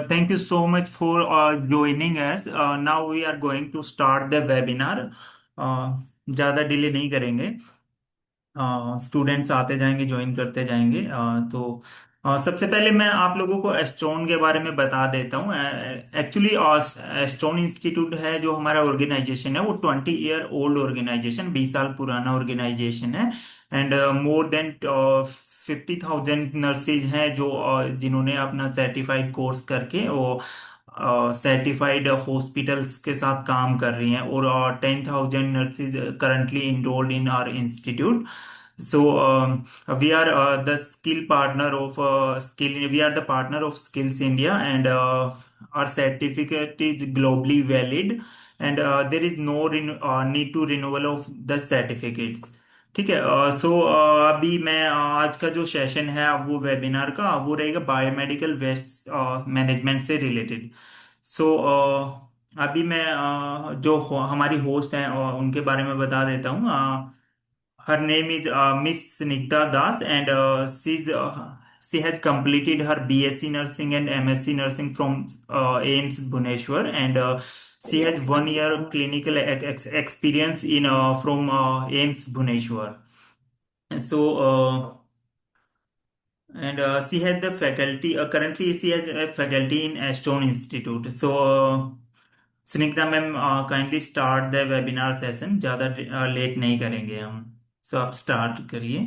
Thank you so much for joining us. Now we are going to start the webinar. ज़्यादा delay नहीं करेंगे। Students आते जाएंगे, join करते जाएंगे। सबसे पहले मैं आप लोगों को एस्ट्रोन के बारे में बता देता हूँ। एक्चुअली एस्ट्रोन इंस्टीट्यूट है जो हमारा ऑर्गेनाइजेशन है, वो 20 ईयर ओल्ड ऑर्गेनाइजेशन, 20 साल पुराना ऑर्गेनाइजेशन है। एंड मोर देन 50,000 नर्सेज हैं जो जिन्होंने अपना सर्टिफाइड कोर्स करके वो सर्टिफाइड हॉस्पिटल्स के साथ काम कर रही हैं। और 10,000 nurses currently enrolled in our institute. We are the skill partner of skill. We are the partner of Skills India, and our certificate is globally valid, and there is no need to renewal of the certificates. ठीक है। अभी मैं आज का जो session है वो webinar का वो रहेगा बायोमेडिकल वेस्ट मैनेजमेंट से रिलेटेड। सो अभी मैं हमारी होस्ट हैं उनके बारे में बता देता हूँ। Her name is Miss Snigdha Das, and she has completed her BSc Nursing and MSc Nursing from AIMS Bhubaneswar, and she has 1 year clinical experience in from AIMS Bhubaneswar. So, and she has the faculty. Currently, she has a faculty in Ashton Institute. Snigdha ma'am, kindly start the webinar session. ज़्यादा late नहीं करेंगे हम। आप start करिए।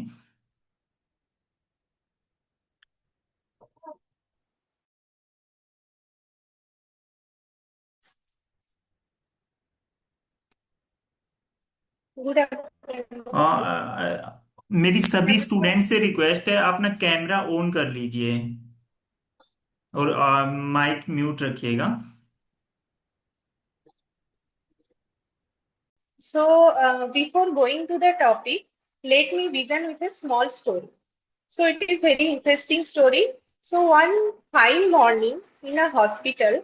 Good आ, afternoon. मेरी सभी student से request है, अपना कैमरा ऑन कर लीजिए और माइक म्यूट रखिएगा। Before going to the topic, let me begin with a small story. So, it is very interesting story. So, one fine morning in a hospital,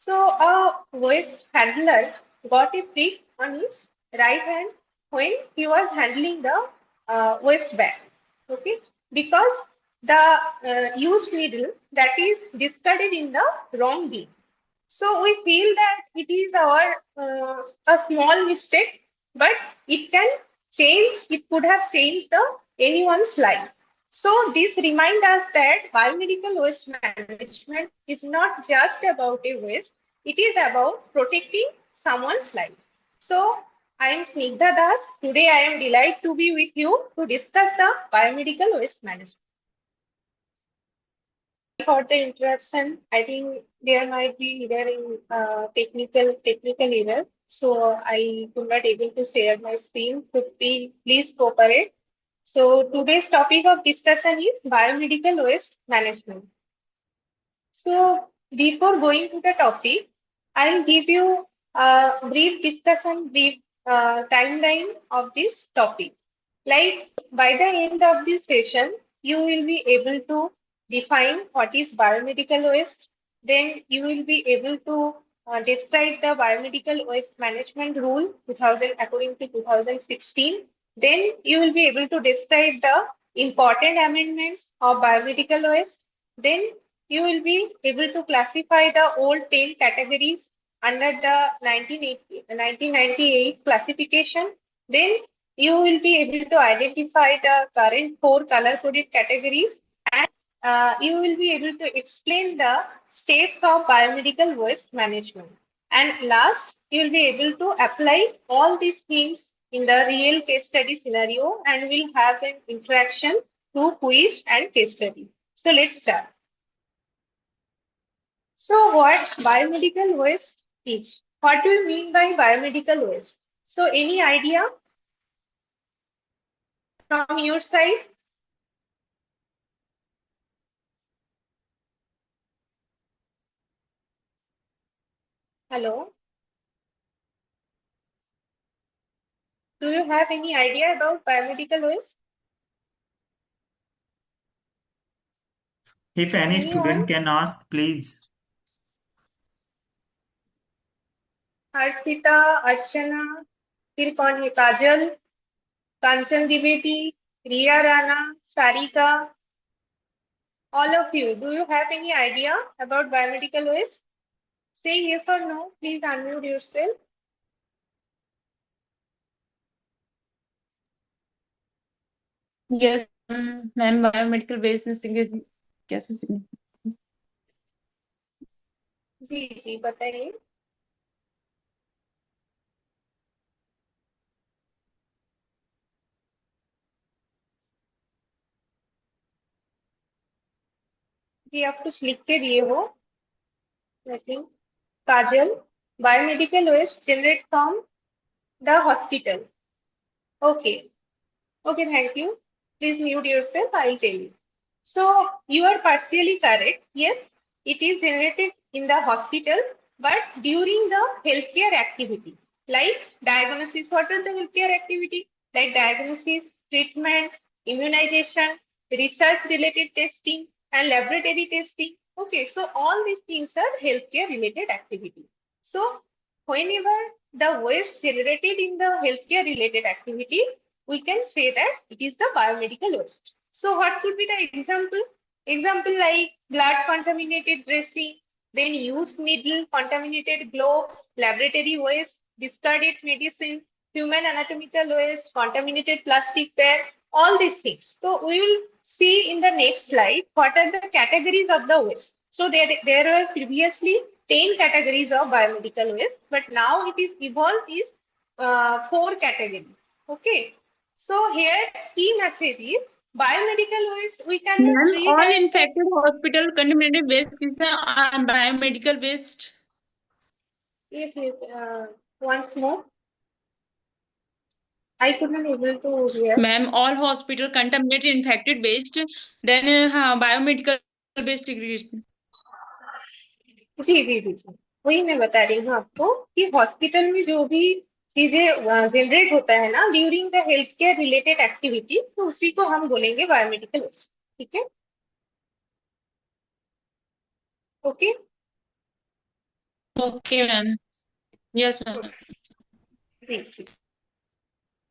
a waste handler got a prick on his right hand when he was handling the waste bag. Okay, because the used needle that is discarded in the wrong bin. So we feel that it is our a small mistake, but it can change. It could have changed the anyone's life. So this reminds us that biomedical waste management is not just about a waste; it is about protecting someone's life. So I am Snigdha Das. Today I am delighted to be with you to discuss the biomedical waste management. For the interruption, I think there might be either in technical error. So I could not able to share my screen. So please cooperate. So today's topic of discussion is biomedical waste management. So before going to the topic, I'll give you a brief discussion, brief timeline of this topic. Like by the end of this session, you will be able to define what is biomedical waste. Then you will be able to describe the biomedical waste management rule 2000 according to 2016. Then you will be able to describe the important amendments of biomedical waste. Then you will be able to classify the old 10 categories under the 1998 classification. Then you will be able to identify the current 4 color-coded categories, and you will be able to explain the steps of biomedical waste management. And last, you will be able to apply all these things in the real case study scenario, and we'll have an interaction through quiz and case study. So let's start. So what biomedical waste is? What do you mean by biomedical waste? So any idea from your side? Hello. Do you have any idea about biomedical waste? If any Anyone? student can ask, please. Harshita, Archana, फिर कौन है? काजल, कांचन द्विवेदी, रिया Rana, Sarika, All of you, do you have any idea about biomedical waste? Say yes or no. Please unmute yourself. Yes, ma'am, biomedical waste is कैसे significant? जी जी बताइए. जी आप कुछ लिख के दिए हो. I think. Kajal, biomedical waste generate from the hospital. Okay. Okay, thank you. Please mute yourself. I will tell you. So you are partially correct. Yes, it is generated in the hospital, but during the healthcare activity, like diagnosis. What are the healthcare activity? Like diagnosis, treatment, immunization, research-related testing, and laboratory testing. Okay, so all these things are healthcare-related activity. So whenever the waste generated in the healthcare-related activity, we can say that it is the biomedical waste. So what could be the example? Example like blood contaminated dressing, then used needle, contaminated gloves, laboratory waste, discarded medicine, human anatomical waste, contaminated plastic bag, all these things. So we will see in the next slide what are the categories of the waste. So there were previously 10 categories of biomedical waste, but now it is evolved is 4 categories. Okay. So here key message is biomedical waste we cannot Ma'am, treat all as a. infected hospital contaminated waste is the biomedical waste. Yes, yes, once more. I couldn't able to hear. Ma'am, all hospital contaminated infected waste, then biomedical waste segregation. जी जी जी जी वही मैं बता रही हूँ आपको कि hospital में जो भी चीजें जनरेट होता है ना during the health care related activity तो उसी को हम बोलेंगे बायोमेडिकल वेस्ट. ठीक है. Okay. Okay, ma'am. Yes, ma'am. जी जी.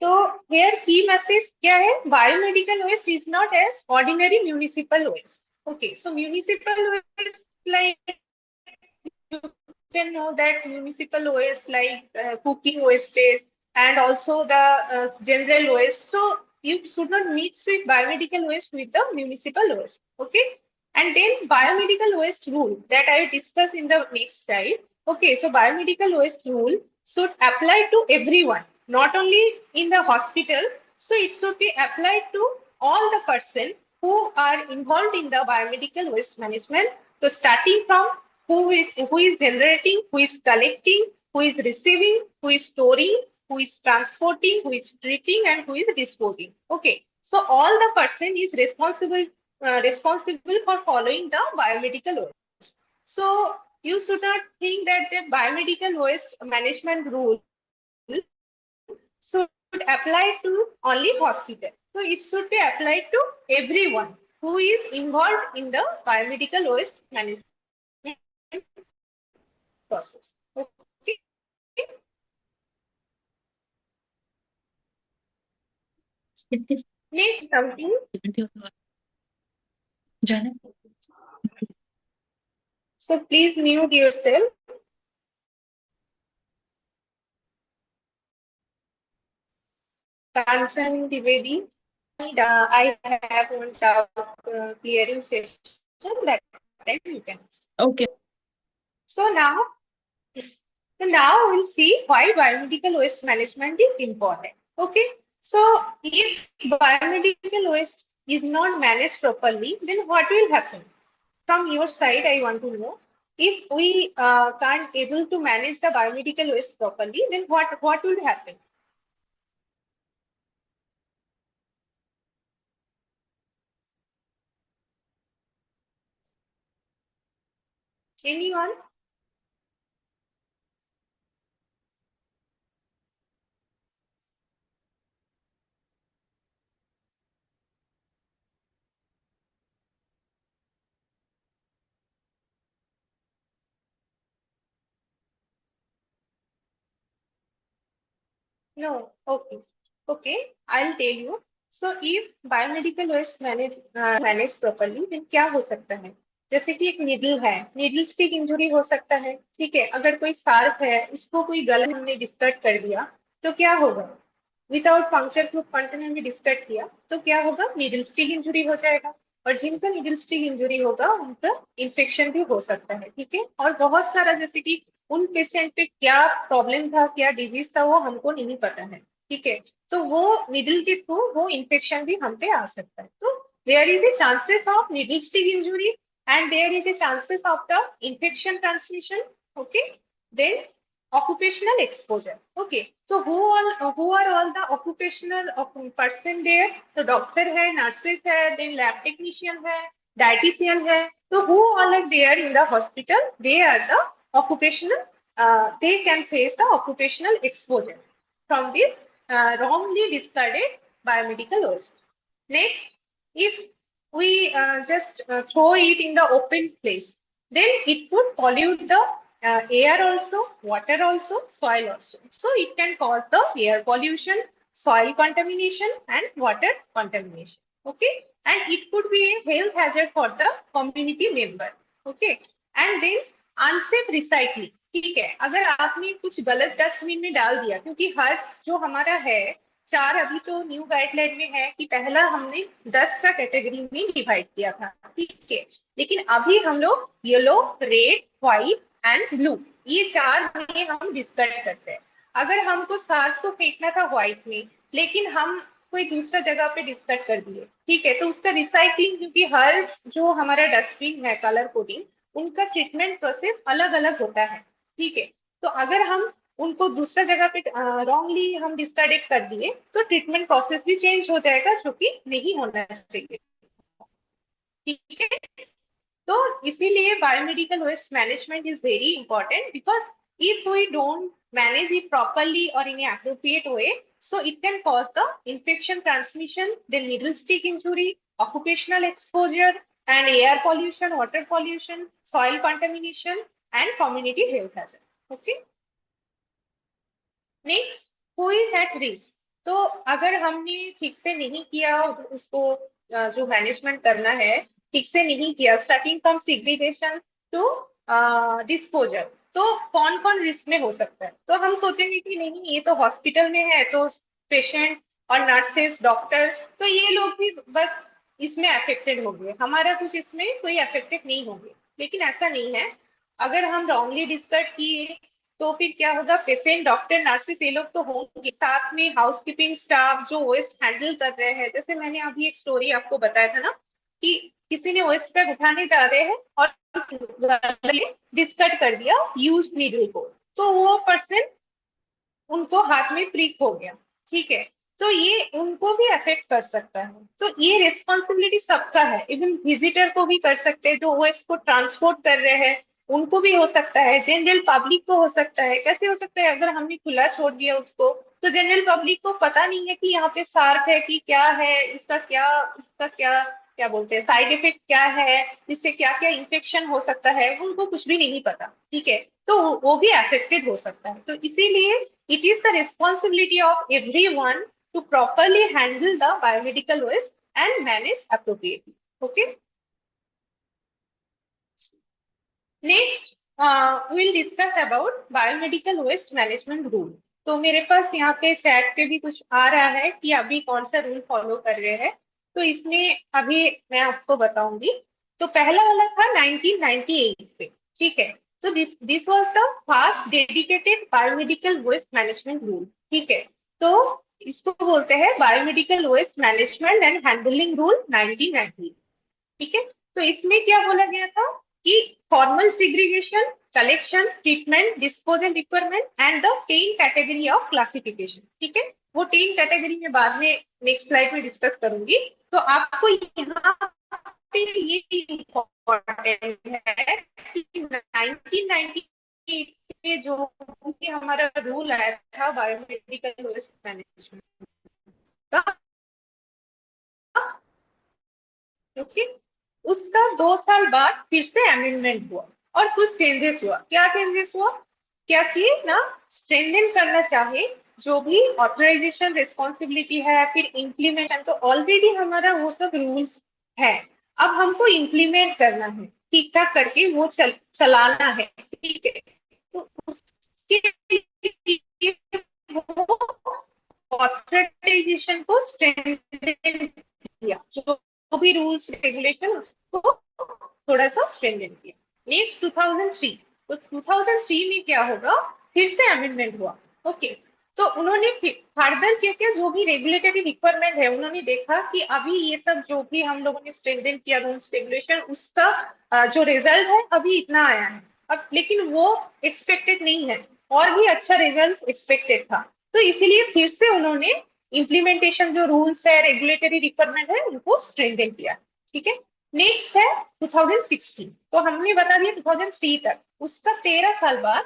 तो हेयर की मैसेज क्या है biomedical waste is not as ordinary municipal waste. Okay so municipal waste like you can know that municipal waste like cooking wastage and also the general waste. So you should not mix with biomedical waste with the municipal waste. Okay. And then biomedical waste rule that I discuss in the next slide. Okay. So biomedical waste rule should apply to everyone, not only in the hospital. So it should be applied to all the person who are involved in the biomedical waste management. So starting from who is generating, who is collecting, who is receiving, who is storing, who is transporting, who is treating, and who is disposing. Okay, so all the person is responsible for following the biomedical waste. So you should not think that the biomedical waste management rule should apply to only hospital. So it should be applied to everyone who is involved in the biomedical waste management process. Okay. Next something. So please mute yourself. Kanchan Trivedi. I have one doubt clearing session that time you can. Okay. So now we'll see why biomedical waste management is important. Okay. So if biomedical waste is not managed properly, then what will happen? From your side, I want to know if we can't able to manage the biomedical waste properly, then what will happen? Anyone? No. Okay. Okay. I'll tell you. So if biomedical waste manage properly then क्या हो सकता है, जैसे कि एक needle है, needle stick injury हो सकता है, ठीक है। अगर कोई शार्प है उसको कोई गलत हमने डिस्कट कर दिया तो क्या होगा, विदाउट पंक्चर प्रूफ कंटेनर में डिस्कट किया तो क्या होगा, नीडल स्टिक इंजुरी हो जाएगा। और जिनका नीडल स्टिक इंजुरी होगा उनका इन्फेक्शन भी हो सकता है, ठीक है। और बहुत सारा, जैसे कि उन पेशेंट पे क्या प्रॉब्लम था, क्या डिजीज था, वो हमको नहीं पता है, ठीक है। तो वो निडल के थ्रू वो इन्फेक्शन भी हम पे आ सकता है। तो there is a chances of needle stick injury and there is a chances of the infection transmission, okay। Then occupational exposure, okay। So who are all the occupational person there, तो doctor है, nurses है, then lab technician है, dietitian है। तो who all are there in the hospital, they are the occupational, they can face the occupational exposure from this wrongly discarded biomedical waste. Next, if we just throw it in the open place, then it would pollute the air also, water also, soil also. So it can cause the air pollution, soil contamination and water contamination. Okay. And it could be a health hazard for the community member. Okay. And then unsafe recycling. ठीक है, अगर आपने कुछ गलत dustbin में डाल दिया, क्योंकि हर जो हमारा है चार, अभी तो न्यू गाइडलाइन में है कि पहला हमने 10 का कैटेगरी में डिवाइड किया था, ठीक है। लेकिन अभी हम लोग yellow, red, white and blue, ये चार में हम डिस्कस करते हैं। अगर हमको सात को फेंकना था व्हाइट में, लेकिन हम कोई दूसरा जगह पे डिस्कस कर दिए, ठीक है, तो उसका रिसाइकलिंग, क्योंकि हर जो हमारा डस्टबिन है कलर कोडिंग, उनका ट्रीटमेंट प्रोसेस अलग अलग होता है, ठीक है। तो अगर हम उनको दूसरा जगह पे रॉन्गली हम डिस्कार्डेड कर दिए तो ट्रीटमेंट प्रोसेस भी चेंज हो जाएगा, जो कि नहीं होना चाहिए, ठीक है। तो इसीलिए biomedical waste management is very important, because if we don't manage it properly or in an appropriate way, so it can cause the infection transmission, then needle stick injury, occupational exposure and air pollution, water pollution, soil contamination and community health hazard, okay। Next, who is at risk. तो अगर हमने ठीक से नहीं किया उसको, जो management करना है ठीक से नहीं किया, starting from segregation to disposal, तो कौन कौन रिस्क में हो सकता है। तो हम सोचेंगे कि नहीं, ये तो हॉस्पिटल में है तो पेशेंट और नर्सेस, डॉक्टर, तो ये लोग भी बस इसमें अफेक्टेड होंगे, हमारा कुछ इसमें कोई अफेक्टेड नहीं होंगे। लेकिन ऐसा नहीं है, अगर हम रॉन्गली डिस्कस किए तो फिर क्या होगा, पेशेंट, डॉक्टर, नर्सेस, ये लोग तो होंगे, साथ में हाउसकीपिंग स्टाफ जो वेस्ट हैंडल कर रहे हैं। जैसे मैंने अभी एक स्टोरी आपको बताया था ना कि किसी ने वेस्ट बैग उठाने जा रहे हैं और डिस्कट कर दिया यूज नीडल को, तो वो पर्सन, उनको हाथ में प्रिक हो गया, ठीक है। तो ये उनको भी अफेक्ट कर सकता है। तो ये रिस्पॉन्सिबिलिटी सबका है, इवन विजिटर को भी कर सकते हैं, जो वो इसको ट्रांसपोर्ट कर रहे हैं उनको भी हो सकता है, जनरल पब्लिक को हो सकता है। कैसे हो सकता है, अगर हमने खुला छोड़ दिया उसको, तो जनरल पब्लिक को पता नहीं है कि यहाँ पे शार्प है कि क्या है, इसका क्या क्या बोलते हैं, साइड इफेक्ट क्या है, इससे क्या क्या इन्फेक्शन हो सकता है, उनको कुछ भी नहीं पता, ठीक है। तो वो भी अफेक्टेड हो सकता है। तो इसीलिए it is the responsibility of everyone to properly handle the biomedical waste and manage appropriately, okay। Next, we'll discuss about biomedical waste management rule। तो मेरे पास यहाँ पे चैट पे भी कुछ आ रहा है कि अभी कौन सा रूल फॉलो कर रहे हैं, तो इसमें अभी मैं आपको बताऊंगी। तो पहला वाला था 1998 पे, ठीक है। तो this was the first dedicated biomedical waste management rule, ठीक है। तो इसको बोलते हैं biomedical waste management and handling rule 1998, ठीक है। तो इसमें क्या बोला गया था कि formal segregation, collection, treatment, disposal requirement and the 10 category of classification, ठीक है। वो 10 कैटेगरी में बाद में नेक्स्ट स्लाइड में डिस्कस करूंगी। तो आपको यहाँ पे ये इम्पोर्टेंट है कि 1998 में जो हमारा रूल आया था बायोमेडिकल वेस्ट मैनेजमेंट का, ओके, उसका 2 साल बाद फिर से अमेंडमेंट हुआ और कुछ चेंजेस हुआ। क्या चेंजेस हुआ, क्या किए ना, स्ट्रेंथन करना चाहे जो भी ऑथराइजेशन रिस्पॉन्सिबिलिटी है, फिर इम्प्लीमेंट, तो ऑलरेडी हमारा वो सब रूल्स है। अब हमको इम्प्लीमेंट करना है, ठीक ठाक करके वो चलाना है, ठीक है। तो उसके लिए वो ऑथराइजेशन को स्ट्रेंथन किया, जो भी रूल्स रेगुलेशन उसको थोड़ा सा स्ट्रेंथन किया। नेक्स्ट 2003, तो 2003 में क्या होगा, फिर से अमेंडमेंट हुआ। ओके, तो उन्होंने फर्दर क्या क्या जो भी रेगुलेटरी रिक्वायरमेंट है, उन्होंने देखा कि अभी ये सब जो भी हम लोगों ने स्ट्रेंथन किया रूल्स रेगुलेशन, उसका जो रिजल्ट है अभी इतना आया है। अब लेकिन वो एक्सपेक्टेड नहीं है, और भी अच्छा रिजल्ट एक्सपेक्टेड था। तो इसीलिए फिर से उन्होंने इम्प्लीमेंटेशन जो रूल्स है, रेगुलेटरी रिक्वायरमेंट है, उनको स्ट्रेंथन किया। ठीक है। नेक्स्ट है 2016, तो हमने बता दिया 2003 तक, उसका 13 साल बाद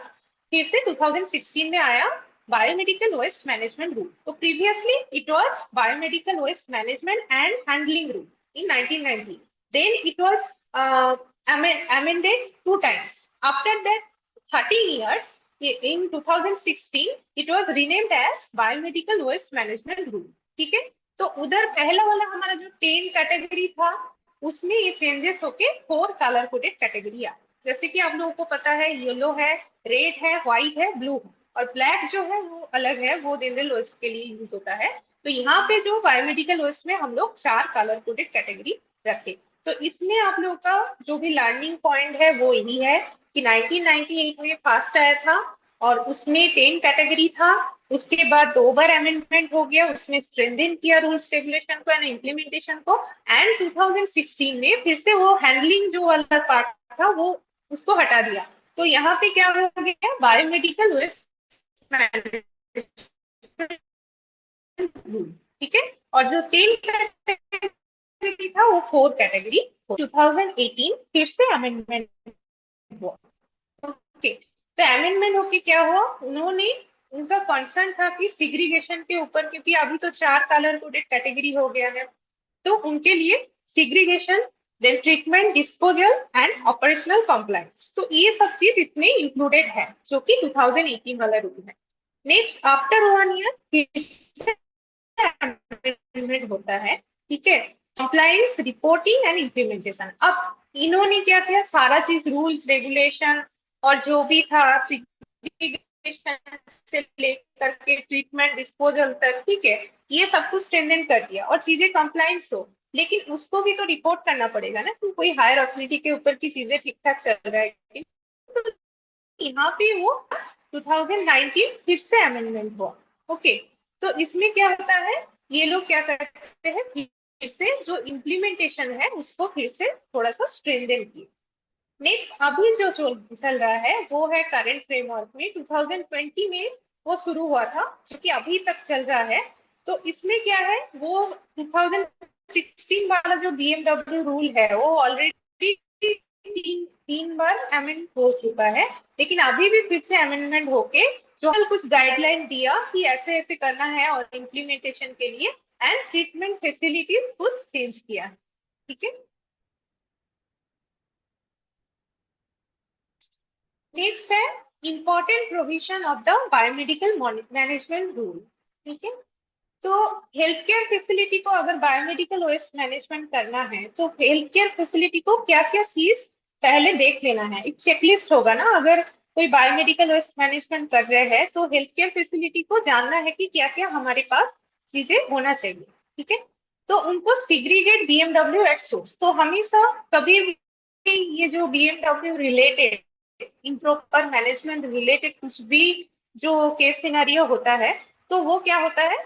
फिर से 2016 में आया बायोमेडिकल वेस्ट मैनेजमेंट रूल। तो previously it was biomedical waste management and handling rule in 1990, then it was amended 2 times. After that 13 years, in 2016 it was renamed as biomedical waste management rule. ठीक है। तो उधर पहला वाला हमारा जो 10 category था, उसमें ये चेंजेस होके 4 कलर कोडेड कैटेगरी आ, जैसे कि आप लोगों को पता है, येलो है, रेड है, व्हाइट है, ब्लू है, और ब्लैक जो है वो अलग है, वो जनरल वेस्ट के लिए यूज होता है। तो यहाँ पे जो बायोमेडिकल वेस्ट में हम लोग 4 कलर कोडेड कैटेगरी रखे। तो इसमें आप लोगों का जो भी लर्निंग पॉइंट है वो यही है कि 1998 में फर्स्ट आया था, और उसमें 10 कैटेगरी था। उसके बाद 2 बार अमेंडमेंट हो गया, उसमें स्ट्रेंथन किया रूल्स रेगुलेशन को एंड इम्प्लीमेंटेशन को। एंड 2016 में फिर से वो हैंडलिंग जो वाला पार्ट था वो उसको हटा दिया। तो यहाँ पे क्या हो गया, बायोमेडिकल वेस्ट मैनेजमेंट, ठीक है। और जो 10 कैटेगरी था वो 4 कैटेगरी। 2018 फिर से अमेंडमेंट हुआ। ओके, तो अमेंडमेंट होके क्या हुआ, उन्होंने, उनका कंसर्न था कि सिग्रीगेशन के ऊपर, क्योंकि अभी तो 4 कलर कोडेड कैटेगरी हो गया है, तो उनके लिए segregation, then treatment, disposal and operational compliance, तो ये सब चीज इसमें इंक्लूडेड है, जो कि 2018 वाला रूल है। नेक्स्ट आफ्टर 1 ईयर फिर से अमेंडमेंट होता है, ठीक है। Compliance, reporting and implementation. अब इन्होंने क्या किया, सारा चीज रूल्स रेगुलेशन और जो भी था से लेकर के ट्रीटमेंट डिस्पोजल तक, ठीक है, ये सब कुछ स्ट्रेंथन कर दिया और चीजें कंप्लायंस हो। लेकिन उसको भी तो रिपोर्ट करना पड़ेगा ना कि कोई हायर अथॉरिटी के ऊपर की चीजें ठीक ठाक चल रहा है। तो यहाँ पे वो 2019 फिर से अमेंडमेंट हुआ। ओके, तो इसमें क्या होता है, ये लोग क्या करते हैं, फिर से जो इम्प्लीमेंटेशन है उसको फिर से थोड़ा सा स्ट्रेंथन किए। नेक्स्ट अभी जो चल रहा है वो है करंट फ्रेमवर्क में, 2020 में वो शुरू हुआ था, जो कि अभी तक चल रहा है। तो इसमें क्या है, वो 2016 वाला जो बीएमडब्ल्यू रूल है वो ऑलरेडी तीन बार अमेंड हो चुका है, लेकिन अभी भी फिर से अमेंडमेंट होके जो कुछ गाइडलाइन दिया कि ऐसे ऐसे करना है, और इम्प्लीमेंटेशन के लिए एंड ट्रीटमेंट फैसिलिटीज कुछ चेंज किया, ठीक है। नेक्स्ट है important provision of the biomedical management rule, ठीक है। तो हेल्थ केयर फैसिलिटी को अगर बायोमेडिकल वेस्ट मैनेजमेंट करना है, तो हेल्थ केयर फैसिलिटी को क्या क्या चीज पहले देख लेना है, एक चेकलिस्ट होगा ना। अगर कोई बायोमेडिकल वेस्ट मैनेजमेंट कर रहे हैं तो हेल्थ केयर फैसिलिटी को जानना है कि क्या क्या हमारे पास चीजें होना चाहिए, ठीक है। तो उनको सिग्रीगेट बीएमडब्ल्यू एट सोर्स, तो हमेशा कभी भी ये जो BMW related, improper management related कुछ भी जो केस सिनेरियो होता है, तो वो क्या होता है,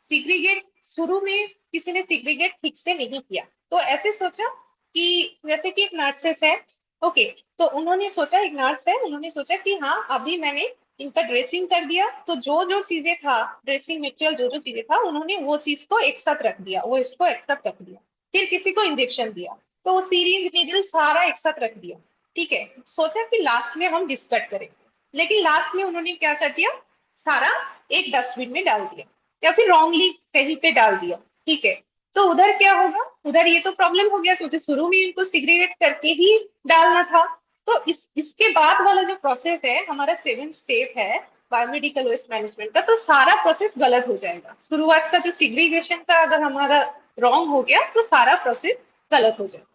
सिग्रीगेट शुरू में किसी ने सिग्रीगेट ठीक से नहीं किया। तो ऐसे सोचा कि जैसे कि एक नर्सेस है, ओके, तो उन्होंने सोचा, एक नर्स है, उन्होंने सोचा कि हाँ अभी मैंने इनका ड्रेसिंग कर दिया, तो जो जो चीजें था, ड्रेसिंग मटेरियल जो जो चीजें था, उन्होंने वो चीज को एक साथ रख दिया, वो इसको एक साथ रख दिया। फिर किसी को इंजेक्शन दिया, तो वो सीरीज नीडल सारा एक साथ रख दिया, ठीक है। सोचा कि लास्ट में हम डिस्कट करेंगे, लेकिन लास्ट में उन्होंने क्या कर दिया, सारा एक डस्टबिन में डाल दिया, या फिर रॉन्गली कहीं पे डाल दिया, ठीक है। तो उधर क्या होगा, उधर ये तो प्रॉब्लम हो गया, क्योंकि शुरू में इनको सिगरेट करके ही डालना था। तो इसके बाद वाला जो प्रोसेस है हमारा 7th स्टेप है, बायोमेडिकल वेस्ट मैनेजमेंट का, तो सारा प्रोसेस गलत हो जाएगा। शुरुआत का जो सिग्रीगेशन का अगर हमारा रॉन्ग हो गया तो सारा प्रोसेस गलत हो जाएगा।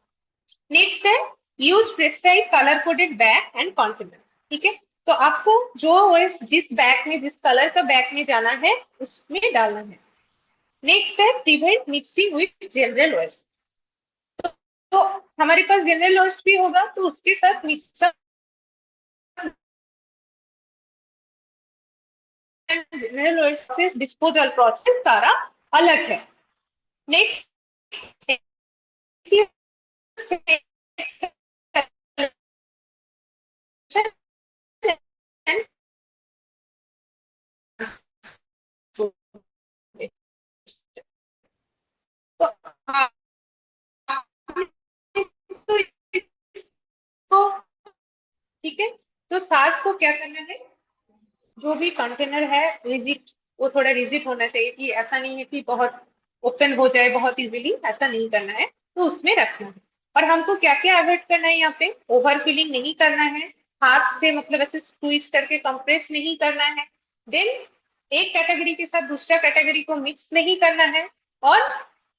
नेक्स्ट है use prescribe colour coded bag and container. ठीक है, तो आपको जो वेस्ट जिस बैग में, जिस कलर का बैग में जाना है उसमें डालना है। नेक्स्ट है prevent mixing with general waste. तो हमारे पास जनरल वेस्ट भी होगा तो उसके साथ mix up general waste disposal process सारा अलग है। नेक्स्ट ठीक है, तो साथ को क्या करना है, जो भी कंटेनर है रिजिड, वो थोड़ा रिजिड होना चाहिए, कि ऐसा नहीं है कि बहुत ओपन हो जाए बहुत इजीली, ऐसा नहीं करना है, तो उसमें रखना है। और हमको क्या क्या अवॉइड करना है यहाँ पे, ओवर फिलिंग नहीं करना है, हाथ से मतलब ऐसे स्क्वीज करके कंप्रेस नहीं करना है, देन एक कैटेगरी के साथ दूसरा कैटेगरी को मिक्स नहीं करना है। और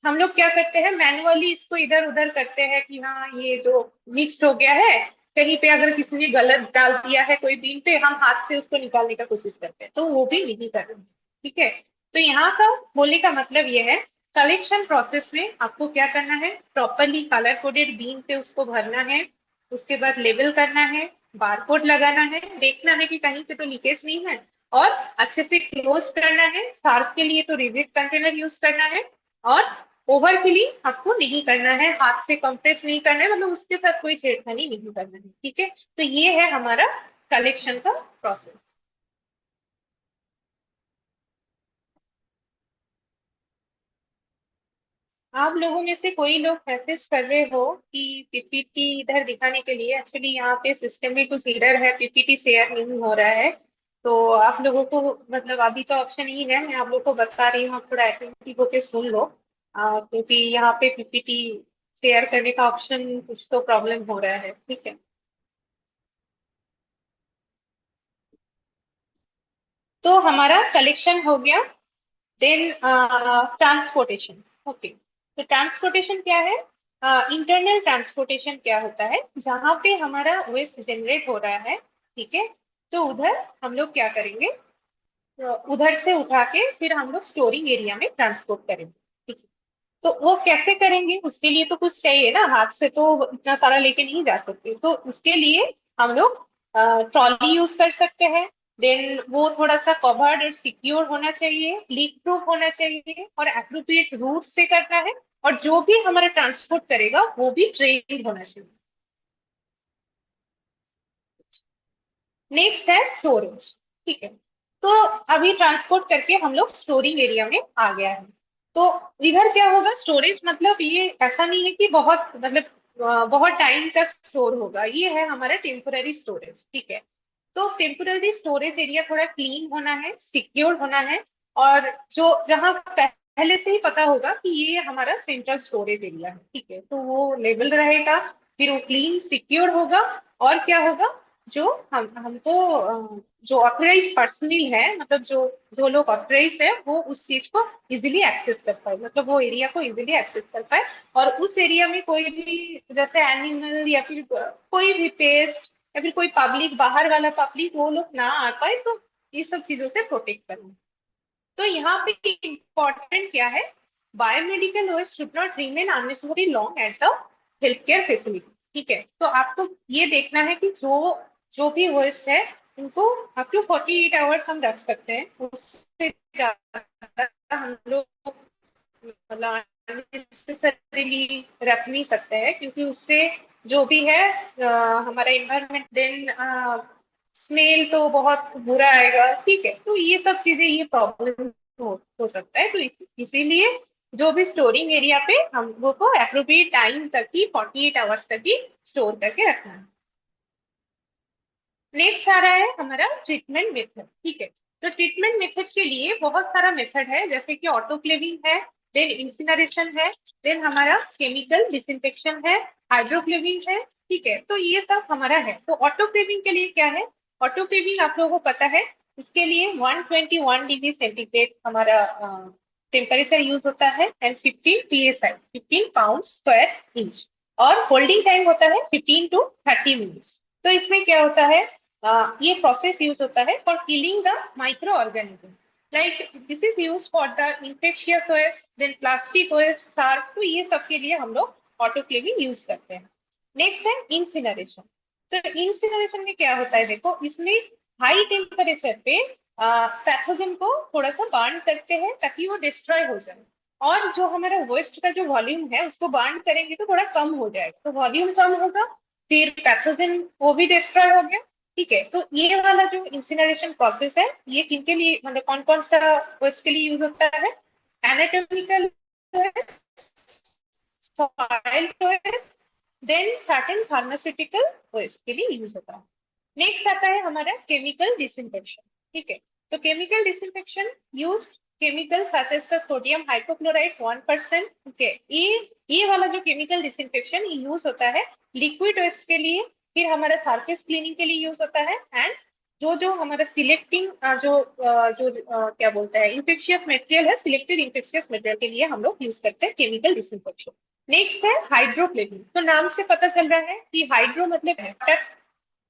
हम लोग क्या करते हैं, मैनुअली इसको इधर उधर करते हैं कि हाँ ये जो मिक्स हो गया है, कहीं पे अगर किसी ने गलत डाल दिया है कोई बीन पे, हम हाथ से उसको निकालने का कोशिश करते हैं, तो वो भी नहीं करना है। ठीक है, तो यहाँ का बोलने का मतलब ये है, कलेक्शन प्रोसेस में आपको क्या करना है, प्रॉपरली कलर कोडेड बीन पे उसको भरना है, उसके बाद लेबल करना है, बारकोड लगाना है, देखना है कि कहीं पे तो लीकेज नहीं है, और अच्छे से क्लोज करना है। सार्फ के लिए तो रिजिड कंटेनर यूज करना है, और ओवर फिलिंग आपको नहीं करना है, हाथ से कंप्रेस नहीं करना है, मतलब उसके साथ कोई छेड़खानी नहीं करना है। ठीक है, तो ये है हमारा कलेक्शन का प्रोसेस। आप लोगों में से कोई लोग मैसेज कर रहे हो कि पीपीटी इधर दिखाने के लिए, एक्चुअली यहाँ पे सिस्टम में कुछ एरर है, पीपीटी शेयर नहीं हो रहा है। तो आप लोगों को मतलब अभी तो ऑप्शन ही है, मैं आप लोग को बता रही हूँ, आप थोड़ा एक्टिव होके सुन लो, क्योंकि यहाँ पे पीपीटी शेयर करने का ऑप्शन कुछ तो प्रॉब्लम हो रहा है। ठीक है, तो हमारा कलेक्शन हो गया। Then transportation. ओके, तो ट्रांसपोर्टेशन क्या है, इंटरनल ट्रांसपोर्टेशन क्या होता है, जहां पे हमारा वेस्ट जनरेट हो रहा है, ठीक है, तो उधर हम लोग क्या करेंगे, उधर से उठा के फिर हम लोग स्टोरिंग एरिया में ट्रांसपोर्ट करेंगे। ठीक है, तो वो कैसे करेंगे, उसके लिए तो कुछ चाहिए ना, हाथ से तो इतना सारा लेके नहीं जा सकते, तो उसके लिए हम लोग ट्रॉली यूज कर सकते हैं। देन वो थोड़ा सा कवर्ड और सिक्योर होना चाहिए, लीक प्रूफ होना चाहिए, और एप्रोप्रिएट रूट से करना है, और जो भी हमारा ट्रांसपोर्ट करेगा वो भी ट्रेंड होना चाहिए। नेक्स्ट है स्टोरेज। ठीक है, तो अभी ट्रांसपोर्ट करके हम लोग स्टोरिंग एरिया में आ गया है। तो इधर क्या होगा, स्टोरेज मतलब ये ऐसा नहीं है कि बहुत मतलब बहुत टाइम तक स्टोर होगा, ये है हमारा टेम्पोररी स्टोरेज। ठीक है, तो टेम्पोररी स्टोरेज एरिया थोड़ा क्लीन होना है, सिक्योर होना है, और जो जहाँ पहले से ही पता होगा कि ये हमारा सेंट्रल स्टोरेज एरिया है। ठीक है, तो वो लेवल रहेगा, फिर वो क्लीन सिक्योर होगा, और क्या होगा, जो हम हमको जो ऑथराइज पर्सनल है, मतलब जो जो लोग ऑथराइज है, वो उस चीज को इजिली एक्सेस कर पाए, मतलब वो एरिया को इजिली एक्सेस कर पाए, और उस एरिया में कोई भी जैसे एनिमल या फिर कोई भी पेस्ट या फिर कोई पब्लिक, बाहर वाला पब्लिक, वो लोग ना आ पाए, तो ये सब चीजों से प्रोटेक्ट करना। तो यहाँ पे इम्पोर्टेंट क्या है, biomedical waste should not remain unnecessary long at the health care facility. ठीक है, तो आपको ये देखना है कि जो जो भी वेस्ट है उनको अप टू 48 आवर्स हम रख सकते हैं, उससे ज्यादा हम लोग अननेसेसरीली रख नहीं सकते हैं, क्योंकि उससे जो भी है हमारा इन्वायरमेंट, देन स्मेल तो बहुत बुरा आएगा। ठीक है, तो ये सब चीजें, ये प्रॉब्लम हो सकता है, तो इसीलिए जो भी स्टोरिंग एरिया पे हम लोग को अप्रोप्रिएट टाइम तक ही, 48 आवर्स तक ही स्टोर करके रखना है। नेक्स्ट आ रहा है हमारा ट्रीटमेंट मेथड। ठीक है, तो ट्रीटमेंट मेथड के लिए बहुत सारा मेथड है, जैसे कि ऑटोक्लेविंग है, देन इंसिनरेशन है, देन हमारा केमिकल डिसइंफेक्शन है, हाइड्रोक्लेविंग है। ठीक है, तो ये सब हमारा है। तो ऑटोक्लेविंग के लिए क्या है, ऑटोक्लेविंग आप लोगों को पता है, इसके लिए 121 डिग्री सेंटीग्रेड हमारा टेम्परेचर यूज होता है and 15 psi 15 pound square inch, और होल्डिंग टाइम होता है 15 to 30 मिनट्स। तो इसमें क्या होता है, ये प्रोसेस यूज होता है for killing the micro organism, like this is use for the infectious waste, then plastic waste, sharp, तो ये सब के लिए हम लोग ऑटोक्लेविंग यूज करते हैं। नेक्स्ट है इंसिनरेशन। तो इंसिनरेशन में क्या होता है, देखो इसमें हाई टेम्परेचर पे पैथोजन को थोड़ा सा बर्न करते हैं ताकि वो डिस्ट्रॉय हो जाए, और जो हमारा वेस्ट का जो वॉल्यूम है उसको बर्न करेंगे तो थोड़ा कम हो जाएगा, तो वॉल्यूम कम होगा, फिर पैथोजन वो भी डिस्ट्रॉय हो गया। ठीक है, तो ये वाला जो इंसिनरेशन प्रोसेस है ये किनके लिए, मतलब कौन कौन सा वेस्ट के लिए यूज होता है, anatomical waste, soil waste, then certain pharmaceutical waste के लिए यूज होता है। नेक्स्ट आता है हमारा केमिकल डिसइंफेक्शन। ठीक है, तो chemical disinfection use chemical such as the sodium hypochloride 1%। Okay, ये वाला जो केमिकल डिसइंफेक्शन यूज होता है लिक्विड वेस्ट के लिए, फिर हमारा सरफेस क्लीनिंग के लिए यूज होता है, एंड जो जो हमारा सिलेक्टिंग क्या बोलते हैं इंफेक्शियस मटेरियल है, सिलेक्टेड इंफेक्शियस मटेरियल के लिए हम लोग यूज करते हैं केमिकल डिसइंफेक्शन। नेक्स्ट है हाइड्रोक्लेविंग। तो नाम से पता चल रहा है कि हाइड्रो मतलब है,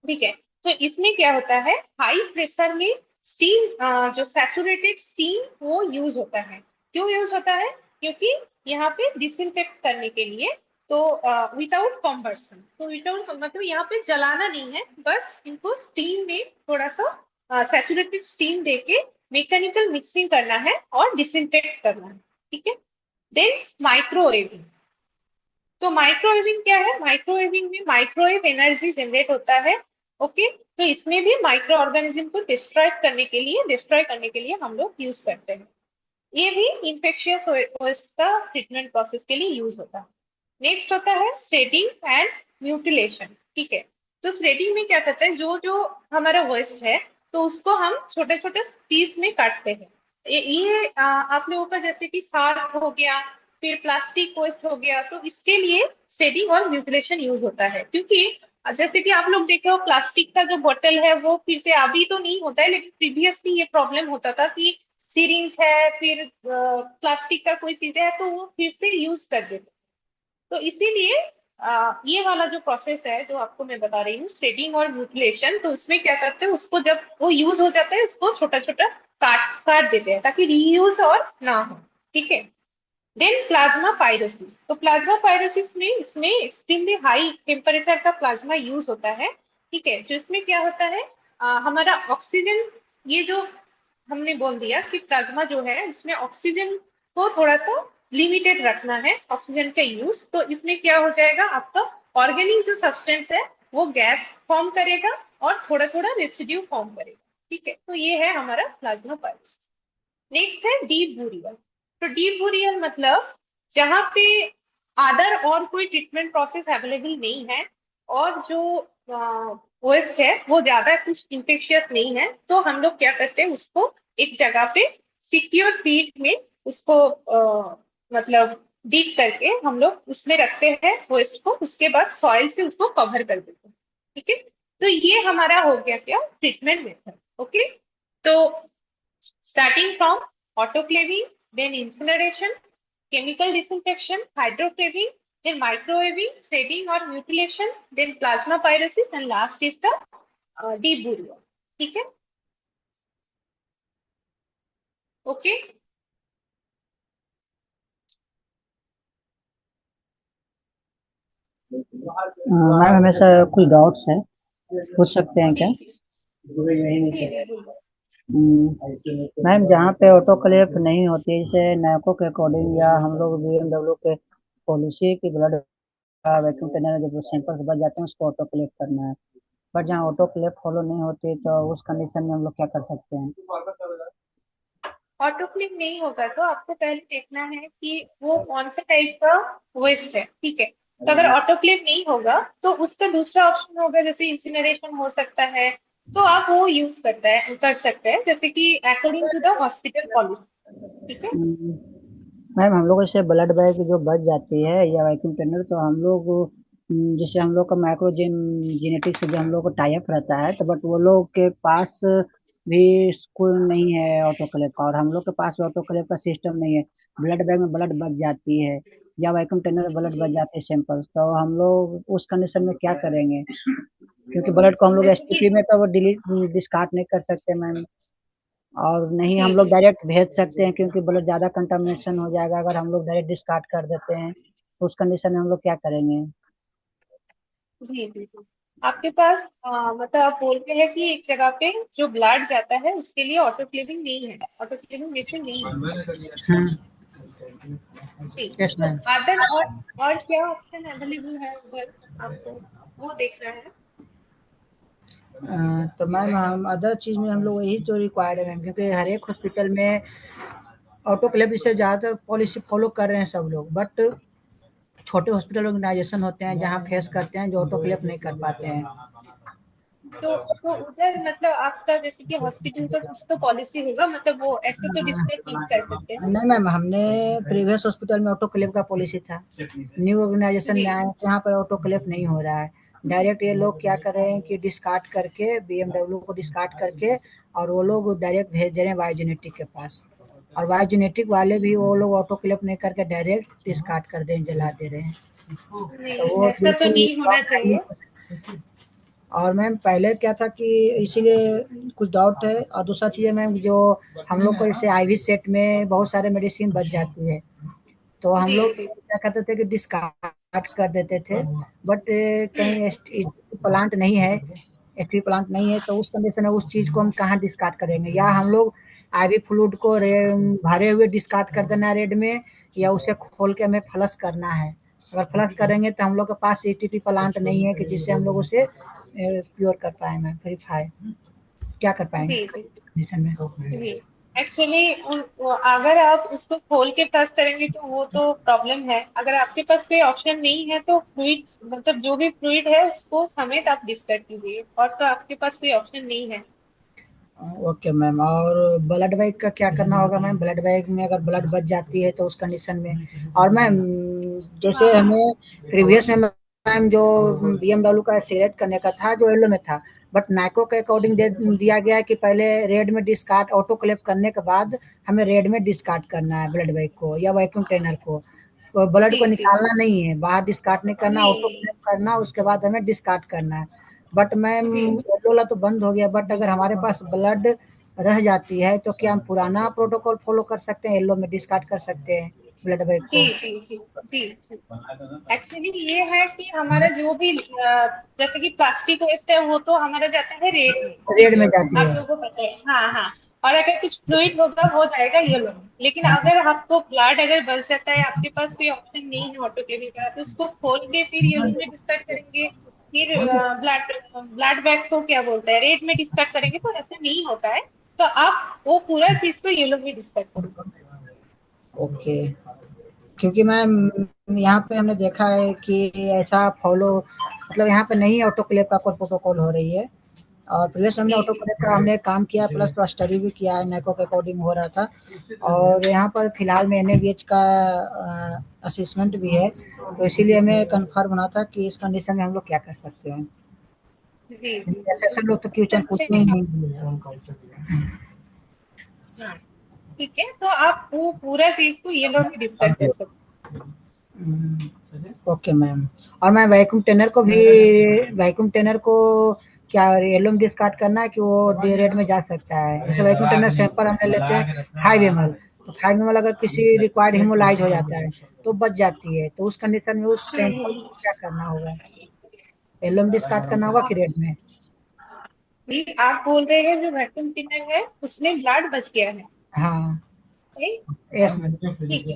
ठीक है, तो इसमें क्या होता है, हाई प्रेशर में स्टीम, जो सैचुरेटेड स्टीम वो यूज होता है। क्यों यूज होता है, क्योंकि यहाँ पे डिसइंफेक्ट करने के लिए, तो विदाउट कॉम्बर्सन, तो विदाउट मतलब यहाँ पे जलाना नहीं है, बस इनको स्टीम में थोड़ा सा सैचुरेटेड स्टीम देके मैकेनिकल मिक्सिंग करना है और डिसइंफेक्ट करना है। ठीक है, देन माइक्रोवेविंग। तो माइक्रोवेविंग क्या है, माइक्रोवेविंग में माइक्रोवेव एनर्जी जनरेट होता है। ओके, तो इसमें भी माइक्रो ऑर्गेनिज्म को डिस्ट्रॉय करने के लिए हम लोग यूज करते हैं। ये भी इंफेक्शियस होस्ट का ट्रीटमेंट प्रोसेस के लिए यूज होता है। नेक्स्ट होता है स्ट्रेटिंग एंड म्यूटिलेशन। ठीक है, तो स्ट्रेटिंग में क्या करते हैं, जो जो हमारा वेस्ट है तो उसको हम छोटे छोटे पीस में काटते हैं। आप लोगों का जैसे कि साग हो गया, फिर प्लास्टिक वेस्ट हो गया, तो इसके लिए स्ट्रेटिंग और म्यूटिलेशन यूज होता है। क्योंकि जैसे कि आप लोग देखे हो प्लास्टिक का जो बोतल है वो फिर से अभी तो नहीं होता है, लेकिन प्रीवियसली ये प्रॉब्लम होता था कि सीरिंज है, फिर प्लास्टिक का कोई चीज है तो वो फिर से यूज कर देते। तो इसीलिए ये वाला जो प्रोसेस है जो आपको मैं बता रही हूँ स्ट्रेटिंग और म्यूटिलेशन, तो उसमें क्या करते हैं, उसको जब वो यूज हो जाता है उसको छोटा छोटा काट काट देते हैं ताकि रीयूज और ना हो। ठीक है, देन प्लाज्मा पाइरोसिस। तो प्लाज्मा पाइरोसिस में इसमें एक्सट्रीमली हाई टेम्परेचर का प्लाज्मा यूज होता है। ठीक है, जो इसमें क्या होता है, हमारा ऑक्सीजन, ये जो हमने बोल दिया कि प्लाज्मा जो है इसमें ऑक्सीजन को थोड़ा सा लिमिटेड रखना है, ऑक्सीजन का यूज, तो इसमें क्या हो जाएगा, आपका ऑर्गेनिक जो सब्सटेंस है वो गैस फॉर्म करेगा और थोड़ा थोड़ा रेसिड्यू फॉर्म करेगा। ठीक है, तो ये है हमारा प्लाज्मा पाइरोसिस। नेक्स्ट है डीप बुरियल। तो डीप बुरियल मतलब जहां पे अदर और कोई ट्रीटमेंट प्रोसेस अवेलेबल नहीं है, और जो वेस्ट है वो ज्यादा कुछ इंफेक्शियस नहीं है, तो हम लोग क्या करते हैं, उसको एक जगह पे सिक्योर फील्ड में उसको मतलब डीप करके हम लोग उसमें रखते हैं वेस्ट को, उसके बाद सॉइल से उसको कवर कर देते हैं। ठीक है, तो ये हमारा हो गया क्या, ट्रीटमेंट मेथड। ओके, तो starting from autoclaving, then incineration, chemical disinfection, hydroclaving, then microwaving, shredding or mutilation, then plasma pyrosis, and last is the deep burial. ठीक है, ओके। मैम हमें सर कुछ डाउट्स हैं, पूछ सकते हैं क्या? जी जी बोलिए। मैम जहाँ पे ऑटोक्लेव नहीं होती है, जैसे नैको के अकॉर्डिंग या हम लोग बीएमडब्ल्यू के पॉलिसी की ब्लड का वैक्यूम क्लीनर जब सैंपल्स बच जाते हैं उसको ऑटोक्लेव करना है, बट जहाँ ऑटोक्लेव फॉलो नहीं होती तो उस कंडीशन में हम लोग क्या कर सकते हैं? ऑटोक्लेव नहीं होगा तो आपको पहले देखना है कि वो कौन सा टाइप का वेस्ट है। ठीक है, तो अगर ऑटोक्लेव नहीं होगा तो उसका दूसरा ऑप्शन होगा, जैसे इंसिनरेशन हो सकता है, तो आप वो यूज कर सकते हैं, जैसे कि according to the hospital policy. ठीक है, मैम हम लोग जैसे ब्लड बैग जो बच जाती है या वैक्यूम क्लीनर, तो हम लोग जैसे हम लोग का माइक्रो जेनेटिक्स से जो हम लोग को टाई अप रहता है, तो बट वो लोग के पास भी स्कूल नहीं है ऑटोक्लेव का, और हम लोग के पास ऑटोक्लेव का सिस्टम नहीं है। ब्लड बैंक में ब्लड बच जाती है या वैक्यूम ट्रेनर में ब्लड बच जी जाते हैं सैंपल, तो हम लोग उस कंडीशन में क्या करेंगे? क्योंकि ब्लड को हम लोग जैसे एसटीपी कि में तो वो डिलीट डिस्कार्ड नहीं कर सकते मैम, और नहीं जी हम लोग जी डायरेक्ट भेज सकते हैं, क्योंकि ब्लड ज्यादा कंटामिनेशन हो जाएगा अगर हम लोग डायरेक्ट डिस्कार्ड कर देते हैं, तो उस कंडीशन में हम लोग क्या करेंगे? जी जी जी। आपके पास मतलब आप बोल रहे हैं कि एक जगह पे जो ब्लड जाता है उसके लिए ऑटोक्लेविंग नहीं है, ऑटोक्लेविंग मशीन नहीं है। जी। यस तो मैम। अदर और क्या ऑप्शन अवेलेबल है उधर, आपको वो देखना है। तो मैम हम अदर चीज में हम लोग यही तो रिक्वायर्ड है मैम, क्योंकि हर एक हॉस्पिटल में ऑटोक्लेव से ज्यादातर पॉलिसी फॉलो कर रहे हैं सब लोग, बट छोटे हॉस्पिटल ऑर्गेनाइजेशन होते हैं जहाँ फेस करते हैं जो ऑटोक्लेव नहीं कर पाते हैं। तो उधर मतलब आपका जैसे कि हॉस्पिटल का कुछ तो पॉलिसी होगा, मतलब वो ऐसे तो डिस्कस नहीं कर सकते ना। नहीं मैम, हमने प्रीवियस हॉस्पिटल में ऑटोक्लेव का पॉलिसी था। न्यू ऑर्गेनाइजेशन में जी आए तो यहाँ पर ऑटोक्लेव नहीं हो रहा है। डायरेक्ट ये लोग क्या कर रहे हैं कि डिस्कार्ड करके बीएमडब्ल्यू को डिस्कार्ड करके, और वो लोग डायरेक्ट भेज दे रहे हैं वायोजेनेटिक के पास, और वायोजेनेटिक वाले भी वो लोग ऑटोक्लेव नहीं करके डायरेक्ट डिस्कार्ड कर दे जला दे रहे हैं। तो नहीं, वो ऐसा तो बिल्कुल नहीं होना चाहिए। और मैम पहले क्या था कि इसीलिए कुछ डाउट है, और दूसरा चीज़ है मैम, जो हम लोग को जैसे आईवी सेट में बहुत सारे मेडिसिन बच जाती है, तो हम जी लोग जी क्या करते थे कि डिस्कार्ड कर देते थे। बट कहीं प्लांट नहीं है, एसटी प्लांट नहीं है, तो उस कंडीशन में उस चीज को हम कहाँ डिस्कार्ड करेंगे? या हम लोग आईवी फ्लूइड को भरे हुए डिस्कार्ड कर देना रेड में, या उसे खोल के हमें फ्लश करना है? अगर फ्लश करेंगे तो हम लोग के पास एटीपी प्लांट नहीं है कि जिससे हम लोग उसे प्योर कर पाए में प्योरीफाई, क्या कर पाएंगे जी जी कंडीशन में? जी। एक्चुअली अगर आप उसको खोल के टच करेंगे तो वो तो प्रॉब्लम है। अगर आपके पास कोई ऑप्शन नहीं है तो फ्लूइड, मतलब जो भी फ्लूइड है उसको समेत आप डिस्कस कीजिए, और तो आपके पास कोई ऑप्शन नहीं है। ओके मैम, और ब्लड बैंक का क्या करना होगा मैम? ब्लड बैंक में अगर ब्लड बच जाती है तो उस कंडीशन में, और मैम जैसे हाँ हमें प्रीवियस में मैम जो बीएमडब्ल्यू का सिलेक्ट करने का था जो येलो में था, बट नाइको के अकॉर्डिंग दे दिया गया है कि पहले रेड में डिस्कार्ड ऑटो क्लेव करने के बाद हमें रेड में डिस्कार्ड करना है ब्लड बैंक को या वैक्यूम ट्रेनर को। तो ब्लड जी को जी निकालना नहीं है, बाहर डिस्कार्ड नहीं करना, नहीं ऑटो नहीं क्लेव करना, उसके बाद हमें डिस्कार्ड करना है। बट मैम जी येलो वाला तो बंद हो गया, बट अगर हमारे पास ब्लड रह जाती है तो क्या हम पुराना प्रोटोकॉल फॉलो कर सकते हैं, येलो में डिस्कार्ड कर सकते हैं ब्लड बैंक जी को? जी जी जी जी। एक्चुअली ये है कि हमारा जो भी जैसे कि प्लास्टिक वेस्ट है वो तो हमारा जाता है रेड में। रेड में जाती आप है। लोगों को पता है, हाँ हाँ। और अगर कुछ फ्लूइड होगा वो जाएगा येलो में। लेकिन हाँ। अगर आपको ब्लड अगर बच जाता है, आपके पास कोई ऑप्शन नहीं है ऑटोक्लेविंग का, तो उसको खोल के फिर येलो में डिस्कट करेंगे। फिर ब्लड ब्लड बैग को क्या बोलते हैं, रेड में डिस्कट करेंगे, तो ऐसा नहीं होता है। तो आप वो पूरा चीज को येलो में डिस्कट करेंगे। ओके, क्योंकि मैम यहाँ पे हमने देखा है कि ऐसा फॉलो मतलब यहाँ पे नहीं ऑटो क्लेव का कोई प्रोटोकॉल हो रही है, और प्रीवियस हमने जी ऑटो जी क्लेव का हमने काम किया, प्लस स्टडी भी किया है, नेको के अकॉर्डिंग हो रहा था। और यहाँ पर फिलहाल में एनएबीएच का असेसमेंट भी है, तो इसीलिए हमें कंफर्म होना था कि इस कंडीशन में हम लोग क्या कर सकते हैं। जी जी। असेसर लोग तो क्वेश्चन पूछते ही नहीं है। हाँ ठीक है, तो आप वो पूरा चीज को येलो में डिस्कस कर सकते ओके मैम, और मैं वैक्यूम टेनर को भी, वैक्यूम टेनर को क्या येलो में डिस्कार्ड करना है कि वो डी रेड में जा सकता है? जैसे वैक्यूम टेनर सैंपल हमने लेते हैं 5 ml, तो 5 ml अगर किसी रिक्वायर्ड हिमोलाइज हो जाता है तो बच जाती है, तो उस कंडीशन में उस हैं। सैंपल को क्या करना होगा? येलो में डिस्कार्ड करना होगा कि रेड में? ये आप बोल रहे हैं जो वैक्यूम क्लीनर है उसमें ब्लड बच गया है, हाँ। राइट? Yes ma'am. ठीक है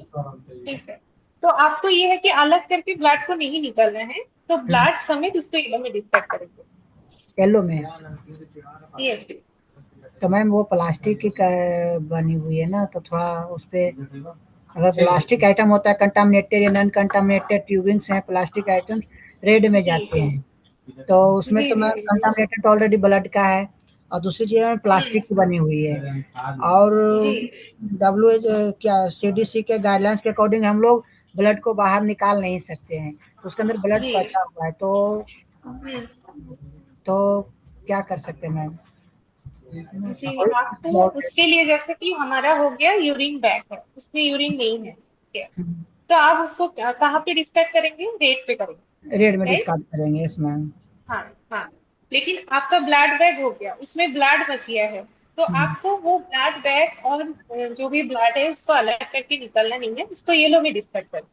ठीक है। तो आपको ये है कि अलग करके ब्लड को नहीं निकालना है, तो ब्लड समेत उसको येलो में डिस्कस करेंगे। येलो में? यस। तो मैम वो प्लास्टिक की बनी हुई है ना, तो थोड़ा उस पे अगर प्लास्टिक आइटम होता है कंटामिनेटेड या नॉन कंटामिनेटेड ट्यूबिंग्स हैं, प्लास्टिक आइटम्स रेड में जी जाते जी हैं, तो उसमें जी तो जी मैम जी। कंटामिनेटेड ऑलरेडी ब्लड का है, और दूसरी चीज है प्लास्टिक की बनी हुई है। और जी डब्ल्यू क्या सीडीसी के गाइडलाइंस के अकॉर्डिंग हम लोग ब्लड को बाहर निकाल नहीं सकते हैं, तो उसके अंदर ब्लड जी। बचा हुआ है, हम्म। तो क्या कर सकते हैं मैम? जी, कोई आपको बहुत उसके लिए जैसे कि हमारा हो गया यूरिन बैग है, उसमें यूरिन नहीं है, ठीक है, तो आप उसको कहाँ पे डिस्कस करेंगे? रेट पे करेंगे, रेट में राइट? डिस्कार्ड करेंगे, यस मैम। हाँ। हाँ। लेकिन आपका ब्लड बैग हो गया, उसमें ब्लड बच गया है, तो आपको वो ब्लड बैग और जो भी ब्लड है उसको अलग करके निकलना नहीं है, उसको येलो में डिस्कस करें।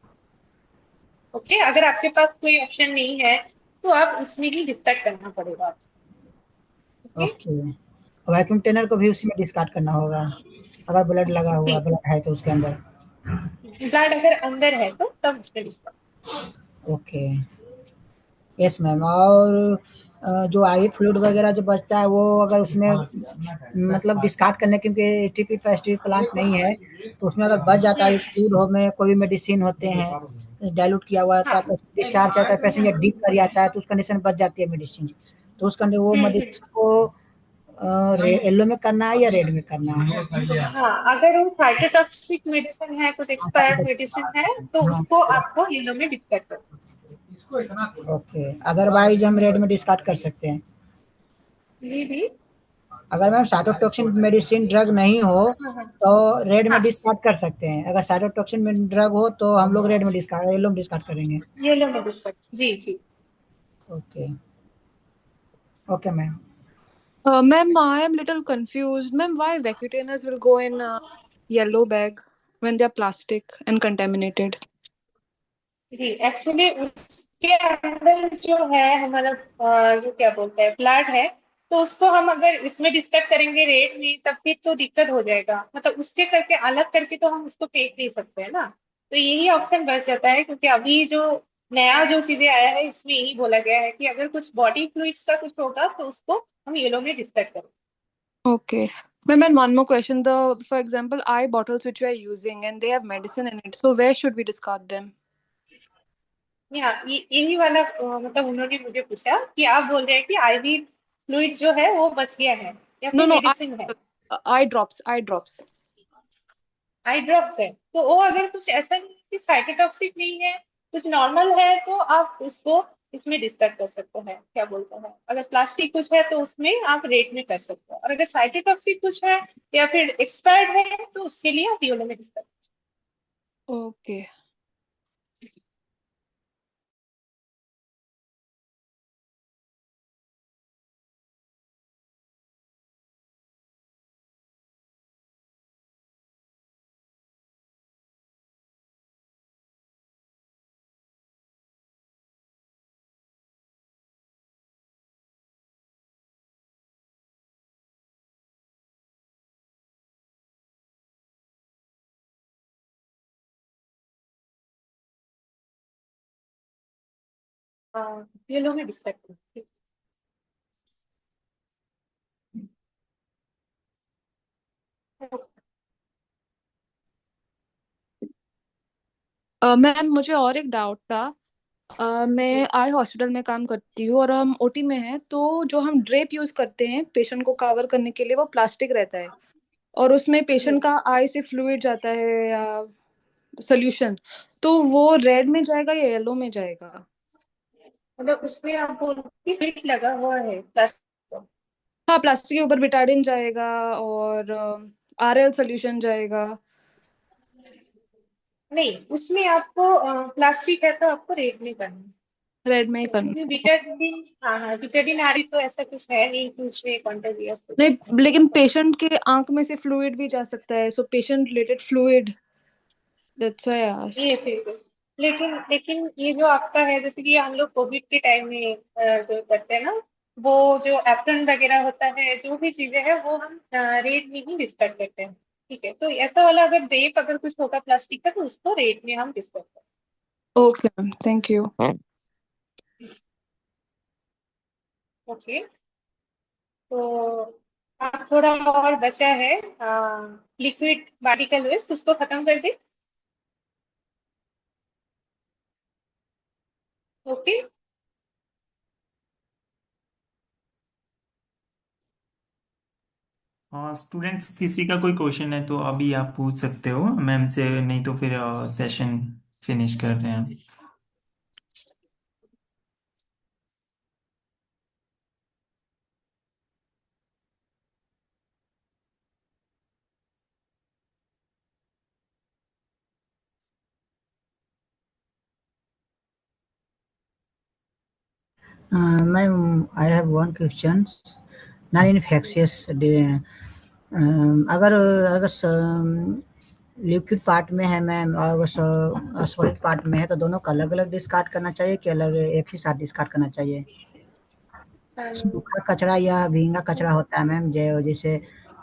ओके, अगर आपके पास कोई ऑप्शन नहीं है तो आप उसमें ही डिस्कस करना पड़ेगा आपको। ओके। ओके, वैक्यूम टेनर को भी उसी में डिस्कार्ड करना होगा, अगर ब्लड लगा हुआ जी, ब्लड है तो उसके अंदर। ब्लड अगर अंदर है तो तब उसमें डिस्कस। Okay, yes ma'am. और जो आईवी फ्लूइड वगैरह जो बचता है वो अगर उसमें मतलब डिस्कार्ड करने, क्योंकि एटीपी फैसिलिटी प्लांट नहीं है, तो उसमें अगर बच जाता है फ्लूइड हो में कोई भी मेडिसिन होते हैं डाइल्यूट किया हुआ रहता हाँ। है, डिस्चार्ज आता है पेशेंट या डीप कर जाता है तो उस कंडीशन में बच जाती है मेडिसिन, तो उस कंडीशन वो हम्म। मेडिसिन को येलो में करना है या रेड में करना है? हाँ, अगर वो साइटोटॉक्सिक मेडिसिन है, कुछ एक्सपायर्ड मेडिसिन है, तो हाँ, उसको आपको येलो में डिस्कस करना ओके, अदरवाइज हम रेड में डिस्कार्ड कर सकते हैं। है। जी जी। अगर मैम साइटोटॉक्सिन मेडिसिन ड्रग नहीं हो हाँ हाँ। तो रेड में हाँ, डिस्कार्ड कर सकते हैं, अगर साइटोटॉक्सिन में ड्रग हो तो हम लोग रेड में डिस्कार्ड, येलो में डिस्कार्ड करेंगे। येलो में डिस्कस, जी जी। Okay, okay ma'am. Ma'am, I am little confused. Ma'am, why Vacutainers will go in a yellow bag when they are plastic and contaminated? जी, एक्चुअली उसके अंदर जो है हमारा जो क्या बोलते हैं ब्लड है, तो उसको हम अगर इसमें डिस्कस करेंगे रेट में, तब भी तो दिक्कत हो जाएगा, मतलब उसके करके अलग करके तो हम उसको फेंक नहीं सकते हैं ना। तो यही ऑप्शन बच जाता है, क्योंकि अभी जो नया जो चीजें आया है इसमें यही बोला गया है कि अगर कुछ बॉडी फ्लूइड्स का कुछ होगा तो उसको हम येलो में डिस्कस करें। Okay. Ma'am, and one more question. For example, eye bottles which we are using and they have medicine in it. So where should we discard them? यही वाला मतलब उन्होंने मुझे पूछा कि आप बोल रहे हैं कि आईवी फ्लूइड जो है वो बच गया है या No, फिर no, मेडिसिन है। eye drops, eye drops. Eye drops है, तो वो अगर कुछ ऐसा नहीं है कि साइटोटॉक्सिक नहीं है, कुछ नॉर्मल है, तो आप उसको इसमें डिस्कस कर सकते हैं, क्या बोलते हैं, अगर प्लास्टिक कुछ है तो उसमें आप रेट में कर सकते हो, और अगर साइटोटॉक्सिक कुछ है या फिर एक्सपायर्ड है तो उसके लिए आप योलो में डिस्कस। Okay. योलो में डिस्कस करें। मैम, मुझे और एक डाउट था। मैं आई हॉस्पिटल में काम करती हूँ और हम ओटी में हैं, तो जो हम ड्रेप यूज करते हैं पेशेंट को कवर करने के लिए वो प्लास्टिक रहता है, और उसमें पेशेंट का आई से फ्लूइड जाता है या सोल्यूशन, तो वो रेड में जाएगा या येलो में जाएगा? मतलब उसमें आप बोल कि फिट लगा हुआ है प्लास्टिक। हाँ, प्लास्टिक के ऊपर बिटाडिन जाएगा और आरएल सोल्यूशन जाएगा। नहीं, उसमें आपको प्लास्टिक है तो आपको रेट नहीं करना है। रेड में ही करना क्योंकि है। विटाडिन, हाँ हाँ, विटाडिन आ रही तो ऐसा कुछ है नहीं कि उसमें कॉन्टेजियस हो। नहीं, लेकिन पेशेंट के आंख में से फ्लूइड भी जा सकता है, so patient related fluid, that's why I asked. ये फिर लेकिन लेकिन ये जो आपका है, जैसे कि हम लोग कोविड के टाइम में जो करते हैं ना, वो जो एप्रन वगैरह होता है, जो भी चीजें हैं वो हम रेट में ही डिस्कस करते हैं। ठीक है, तो ऐसा वाला अगर ब्रेक अगर कुछ होगा प्लास्टिक का तो उसको रेट में हम डिस्कस करते ओके मैम, थैंक यू। हैं। ओके, तो आप थोड़ा और बचा है लिक्विड पार्टिकल वेस्ट, उसको खत्म कर दे। ओके। हाँ स्टूडेंट्स, किसी का कोई क्वेश्चन है तो अभी आप पूछ सकते हो मैम से, नहीं तो फिर सेशन फिनिश कर रहे हैं। Ma'am, I have one question. Non infectious अगर अगर लिक्विड पार्ट में है मैम और अगर सॉलिड पार्ट में है तो दोनों का अलग अलग डिस्कार्ड करना चाहिए कि अलग एक ही साथ डिस्कार्ड करना चाहिए? सूखा कचरा या भींगा कचरा होता है मैम, जो जैसे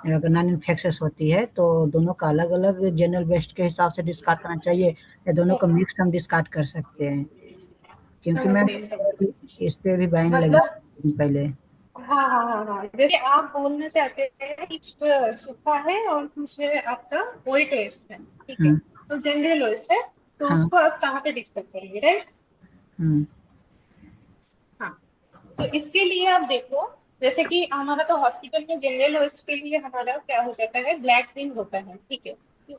अगर नॉन इन्फेक्शियस होती है तो दोनों का अलग अलग जनरल वेस्ट के हिसाब से डिस्कार्ड करना चाहिए या दोनों को मिक्स हम डिस्कार्ड कर सकते हैं? क्योंकि मैम समझ इस पे भी बैन लगी मतलब पहले। हाँ हाँ हाँ हाँ, जैसे आप बोलना चाहते हैं कि कुछ सूखा है और कुछ आपका वेट वेस्ट है, ठीक है, हम्म, तो जनरल वेस्ट है, तो हाँ, उसको आप कहाँ पे डिस्कस करेंगे, राइट? हम्म, हाँ, तो इसके लिए आप देखो, जैसे कि हमारा तो हॉस्पिटल में जनरल वेस्ट के लिए हमारा क्या हो जाता है, ब्लैक बिन होता है, ठीक है।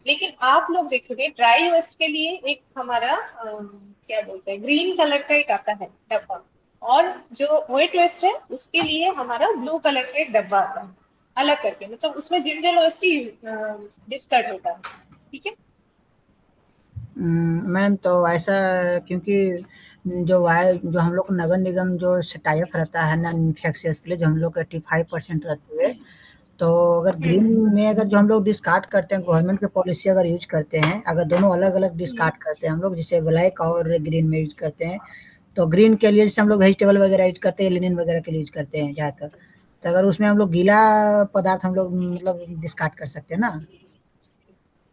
लेकिन आप लोग देखोगे ड्राई वेस्ट के लिए एक हमारा क्या बोलते हैं, ग्रीन कलर का एक आता है डब्बा, और जो वेट वेस्ट है उसके लिए हमारा ब्लू कलर का एक डब्बा आता है, अलग करके, मतलब उसमें जनरल वेस्ट ही डिस्कार्ड होता है, ठीक है। मैम तो ऐसा, क्योंकि जो वाय जो हम लोग को नगर निगम जो टाई अप रहता है ना इन्फेक्शियस के लिए, जो हम लोग 85% रहती है, तो अगर ग्रीन हम्म में अगर जो हम लोग डिस्कार्ड करते हैं, गवर्नमेंट की पॉलिसी अगर यूज करते हैं, अगर दोनों अलग अलग हम्म डिस्कार्ड करते हैं हम लोग, जैसे ब्लैक और ग्रीन में यूज करते हैं, तो ग्रीन के लिए जैसे हम लोग वेजिटेबल वगैरह यूज करते हैं, लिनिन वगैरह के लिए यूज करते हैं ज्यादातर, तो अगर उसमें हम लोग गीला पदार्थ हम लोग मतलब डिस्कार्ड कर सकते हैं ना?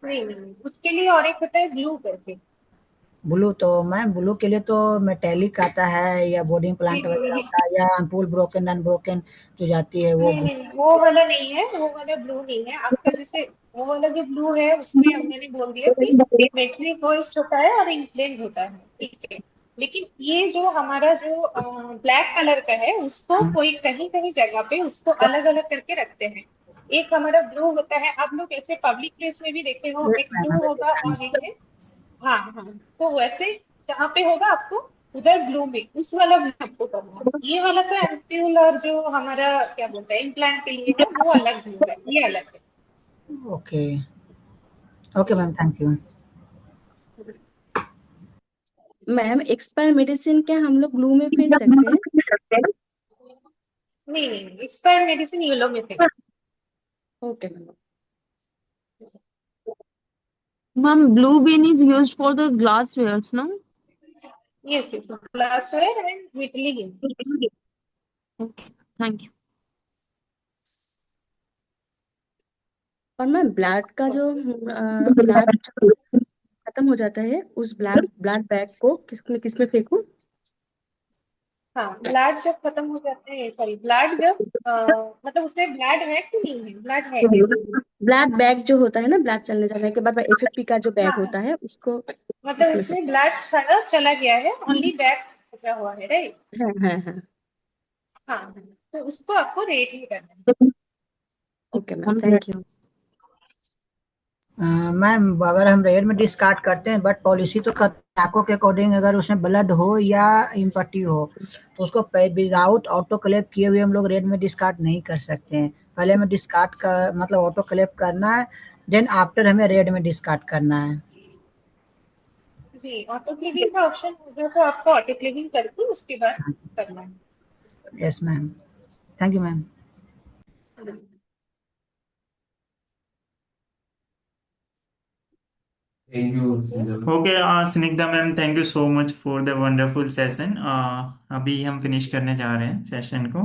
नहीं, उसके लिए और एक होता है ब्लू करके। ब्लू तो मैम, ब्लू के लिए तो मेटेलिक आता है या बॉडी प्लांट वगैरह होता है या अनपुल ब्रोकन अनब्रोकन जो जाती है वो नहीं, वो वाला नहीं है, वो वाला ब्लू नहीं है आपका, जैसे वो वाला जो ब्लू है उसमें मैंने बोल दिया कि मेटलिक वेस्ट होता है और इंक्लेन होता है, ठीक है। लेकिन ये जो हमारा जो ब्लैक कलर का है उसको कोई कहीं कहीं जगह पे उसको अलग अलग करके रखते हैं। एक हमारा ब्लू होता है, आप लोग ऐसे पब्लिक प्लेस में भी देखे हो, यस एक मैम ब्लू हमें होगा देखा और है। एक है, हाँ हाँ, तो वैसे जहाँ पे होगा आपको उधर ब्लू में उस वाला ब्लू आपको करना है। ये वाला तो एम्प्यूल और जो हमारा क्या बोलते हैं इम्प्लांट के लिए है वो अलग ब्लू है, ये अलग है। Okay, okay ma'am, thank you. Ma'am expire medicine क्या हम लोग ब्लू में फेंक सकते हैं? नहीं नहीं नहीं, एक्सपायर्ड मेडिसिन येलो में थे। Okay ma'am. Ma'am, blue bin is used for the glasswares, no? Yes yes, glassware and विटली। Okay, thank you. और मैम ब्लड का जो ब्लड खत्म हो जाता है उस ब्लड ब्लड बैग को किसमें किसमें फेंकूं? हाँ, ब्लड जब खत्म हो जाते हैं, सॉरी, ब्लड जब मतलब उसमें ब्लड है कि नहीं है, ब्लड है। ब्लड बैग जो होता है ना, ब्लड चलने जाने के बाद एफएफपी का जो हाँ बैग हाँ, होता है उसको मतलब किसमें उसमें ब्लड सारा चला गया है, ओनली बैग बचा हुआ है, राइट? फेंकूं? हाँ। हाँ हाँ, तो उसको आपको रेट ही करना है। Okay ma'am, thank you. Ma'am अगर हम रेड में डिस्कार्ड करते हैं, बट पॉलिसी तो नाको के अकॉर्डिंग अगर उसमें ब्लड हो या इम्पटी हो तो उसको विदाउट ऑटो क्लेव किए हुए हम लोग रेड में डिस्कार्ड नहीं कर सकते हैं। पहले हमें डिस्कार्ड कर मतलब ऑटो क्लेव करना है, देन आफ्टर हमें रेड में डिस्कार्ड करना है। जी, ऑटो क्लिविंग का ऑप्शन होगा तो आपको ऑटो क्लिविंग करके उसके बाद करना है। Yes ma'am, thank you ma'am. Okay Snigdha ma'am, thank you so much for the wonderful session. अभी हम फिनिश करने जा रहे हैं सेशन को।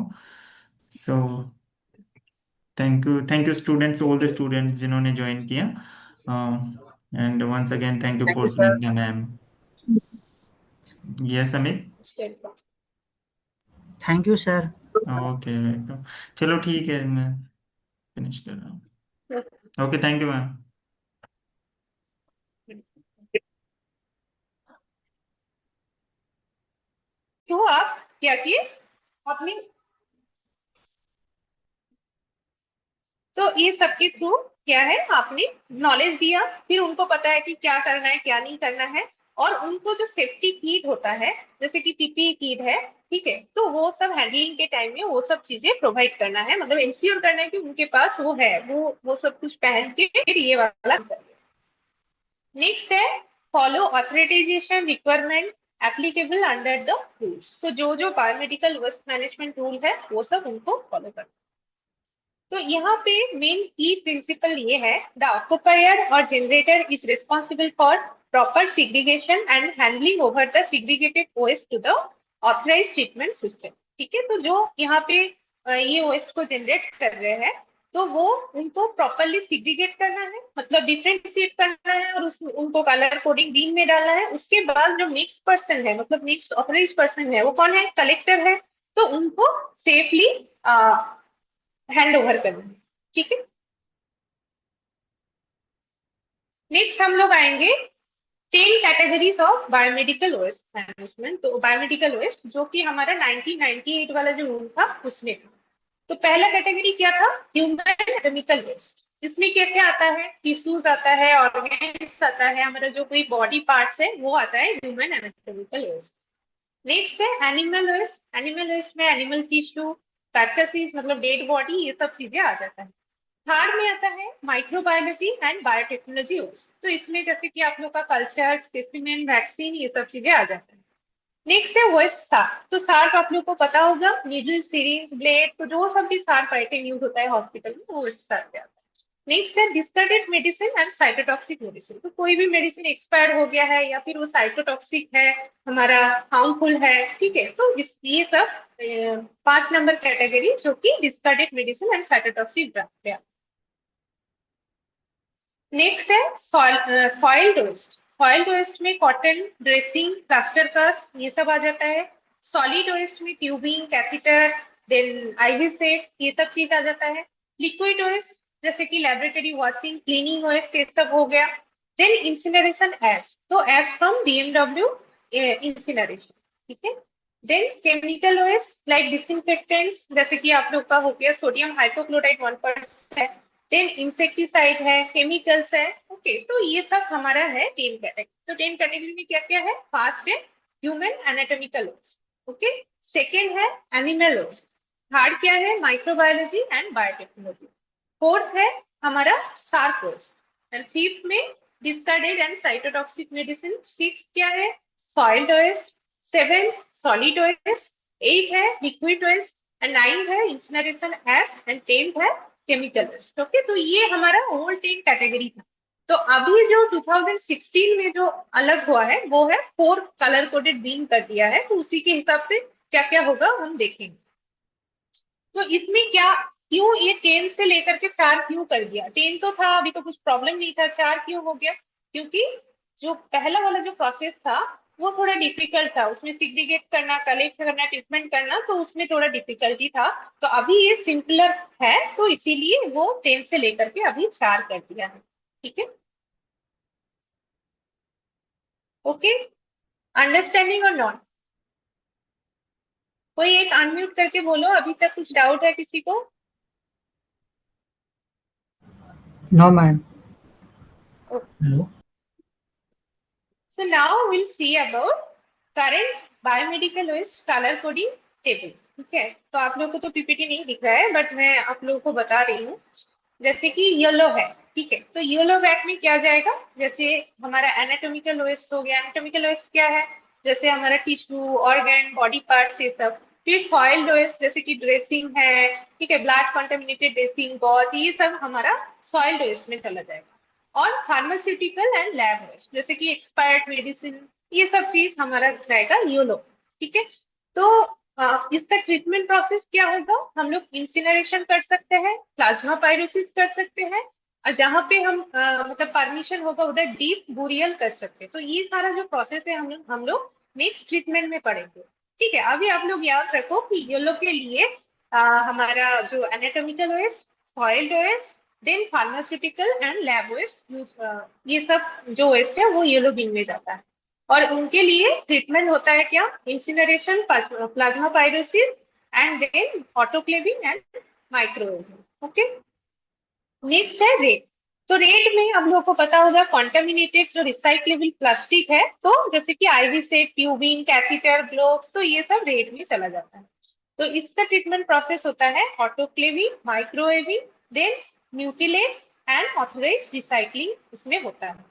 So thank you students, all the students जिन्होंने ज्वाइन किया, and once again thank you thank you for sir. Snigdha ma'am. Yes Amit. Thank you sir. Okay welcome. चलो ठीक है, मैं फिनिश कर रहा हूँ। Okay, thank you ma'am. तो आप क्या किए आपने, तो ये सबके थ्रू क्या है, आपने नॉलेज दिया, फिर उनको पता है कि क्या करना है क्या नहीं करना है, और उनको जो सेफ्टी किट होता है जैसे कि पीपीई किट है, ठीक है, तो वो सब हैंडलिंग के टाइम में वो सब चीजें प्रोवाइड करना है, मतलब इंश्योर करना है कि उनके पास वो है, वो सब कुछ पहन के फिर ये वाला कर। नेक्स्ट है follow authorization requirement applicable under the rules. तो जो बायोमेडिकल वेस्ट मैनेजमेंट रूल है वो सब उनको फॉलो करना। तो यहाँ पे मेन की प्रिंसिपल ये है, द ऑक्युपायर और generator is responsible for proper segregation and handling over the segregated OS to the authorised treatment system. ठीक है, तो जो यहाँ पे ये ओएस को जनरेट कर रहे हैं तो वो उनको प्रॉपरली सिग्रीगेट करना है, मतलब डिफरेंशिएट करना है और उनको कलर कोडिंग बीन में डालना है। उसके बाद जो नेक्स्ट पर्सन है, मतलब नेक्स्ट ऑथराइज्ड पर्सन है, वो कौन है, कलेक्टर है, तो उनको सेफली हैंड ओवर करना है। ठीक है, नेक्स्ट हम लोग आएंगे 10 categories of biomedical waste management. तो बायोमेडिकल वेस्ट जो कि हमारा 1998 वाला जो रूल था उसमें था। तो पहला कैटेगरी क्या था, ह्यूमन एनाटॉमिकल वेस्ट। इसमें क्या क्या आता है, टिश्यूज आता है, ऑर्गेन्स आता है, हमारा जो कोई बॉडी पार्ट्स है वो आता है ह्यूमन एनाटॉमिकल वेस्ट। नेक्स्ट है एनिमल वेस्ट। एनिमल वेस्ट में एनिमल टिश्यू, कार्कसीज मतलब डेड बॉडी, ये सब चीजें आ जाता है। थर्ड में आता है माइक्रोबायोलॉजी एंड बायोटेक्नोलॉजी वेस्ट। तो इसमें जैसे कि आप लोग का कल्चर, स्पेसिमेन, वैक्सीन, ये सब चीजें आ जाता है। नेक्स्ट है वेस्ट सार। तो सार तो आप लोग को पता होगा, नीडल, सिरिंज, ब्लेड, तो जो सब भी सार आइटम यूज होता है हॉस्पिटल में वो वेस्ट सार पे आता है। नेक्स्ट है discarded medicine and cytotoxic medicine. तो कोई भी मेडिसिन एक्सपायर हो गया है या फिर वो साइटोटॉक्सिक है, हमारा हार्मफुल है, ठीक है, तो ये सब 5 नंबर कैटेगरी जो कि discarded medicine and cytotoxic drug पे। नेक्स्ट है सॉइल वेस्ट। सॉइल वेस्ट में कॉटन, ड्रेसिंग, प्लास्टर कास्ट, ये सब आ जाता है। सॉलिड वेस्ट में tubing, catheter, then IV set, ये सब चीज आ जाता है। लिक्विड वेस्ट जैसे कि लेबोरेटरी वॉशिंग, क्लीनिंग वेस्ट, ये सब हो गया। देन इंसिनरेशन एश, तो एश फ्रॉम बीएमडब्ल्यू इंसिनरेशन, ठीक है। Then chemical waste like disinfectants, जैसे कि आप लोग का हो गया सोडियम हाइपोक्लोराइड 1%, देन इंसेक्टिसाइड है, केमिकल्स है, ओके। तो ये सब हमारा है 10 कैटेगरी। तो 10 कैटेगरी में क्या क्या है, फर्स्ट है human anatomical waste, okay. Second है एनिमल वेस्ट। थर्ड क्या है, माइक्रोबायोलॉजी एंड बायोटेक्नोलॉजी। फोर्थ है हमारा सार्क वेस्ट एंड फिफ्थ में discarded and cytotoxic medicine. Six क्या है, soil waste. Seven solid waste. Eight है लिक्विड वेस्ट एंड नाइन है इंसिनरेशन एश एंड 10th है केमिकल वेस्ट, ओके। तो ये हमारा ओवरऑल 10 कैटेगरी था। तो अभी जो 2016 में जो अलग हुआ है वो है 4 कलर कोडेड बीन कर दिया है, तो उसी के हिसाब से क्या क्या होगा हम देखेंगे। तो इसमें क्या, क्यों ये 10 से लेकर के 4 क्यों कर दिया, 10 तो था अभी तो कुछ प्रॉब्लम नहीं था, 4 क्यों हो गया, क्योंकि जो पहला वाला जो प्रोसेस था वो थोड़ा डिफिकल्ट था, उसमें सिग्रीगेट करना, कलेक्ट करना, ट्रीटमेंट करना, तो उसमें थोड़ा डिफिकल्टी था। तो अभी ये सिंपलर है, तो इसीलिए वो 10 से लेकर के अभी 4 कर दिया है, ठीक है, ओके। अंडरस्टैंडिंग और नॉट, कोई एक अनम्यूट करके बोलो, अभी तक कुछ डाउट है किसी को? No, ma'am. Hello. So now we'll see about current biomedical waste color coding table, ठीक है। तो आप लोग को तो पीपीटी नहीं दिख रहा है बट मैं आप लोगों को बता रही हूँ। जैसे कि येलो है, ठीक है, तो येलो बैग में क्या जाएगा, जैसे हमारा एनाटॉमिकल वेस्ट हो गया। एनाटॉमिकल वेस्ट क्या है, जैसे हमारा टिश्यू, ऑर्गन, बॉडी पार्ट्स, ये सब। फिर सॉइल वेस्ट जैसे कि ड्रेसिंग है, ठीक है, ब्लड कंटेमिनेटेड ड्रेसिंग, गॉज, ये सब हमारा सॉइल वेस्ट में चला जाएगा। और फार्मास्यूटिकल एंड लैब वेस्ट जैसे कि एक्सपायर्ड मेडिसिन, ये सब चीज हमारा जाएगा येलो, ठीक है। तो इसका ट्रीटमेंट प्रोसेस क्या होगा, हम लोग इंसिनरेशन कर सकते हैं, प्लाज्मा पायरोसिस कर सकते हैं, और जहाँ पे हम मतलब परमिशन होगा उधर डीप बुरियल कर सकते हैं। तो ये सारा जो प्रोसेस है हम लोग नेक्स्ट ट्रीटमेंट में पढ़ेंगे, ठीक है। अभी आप लोग याद रखो कि येलो के लिए हमारा जो anatomical waste, soil waste, then pharmaceutical and lab waste, ये सब जो वेस्ट है वो येलो बिन में जाता है। और उनके लिए ट्रीटमेंट होता है क्या, incineration, plasma pyrolysis and then autoclaving and microwave, okay. Next है रेट। तो रेट में हम लोग को पता होगा कॉन्टेमिनेटेड जो रिसाइक्लेबल प्लास्टिक है, तो जैसे कि IV set, tubing, catheter, gloves, तो ये सब रेट में चला जाता है। तो इसका ट्रीटमेंट प्रोसेस होता है autoclaving, microwaving, then mutilate and authorize recycling इसमें होता है।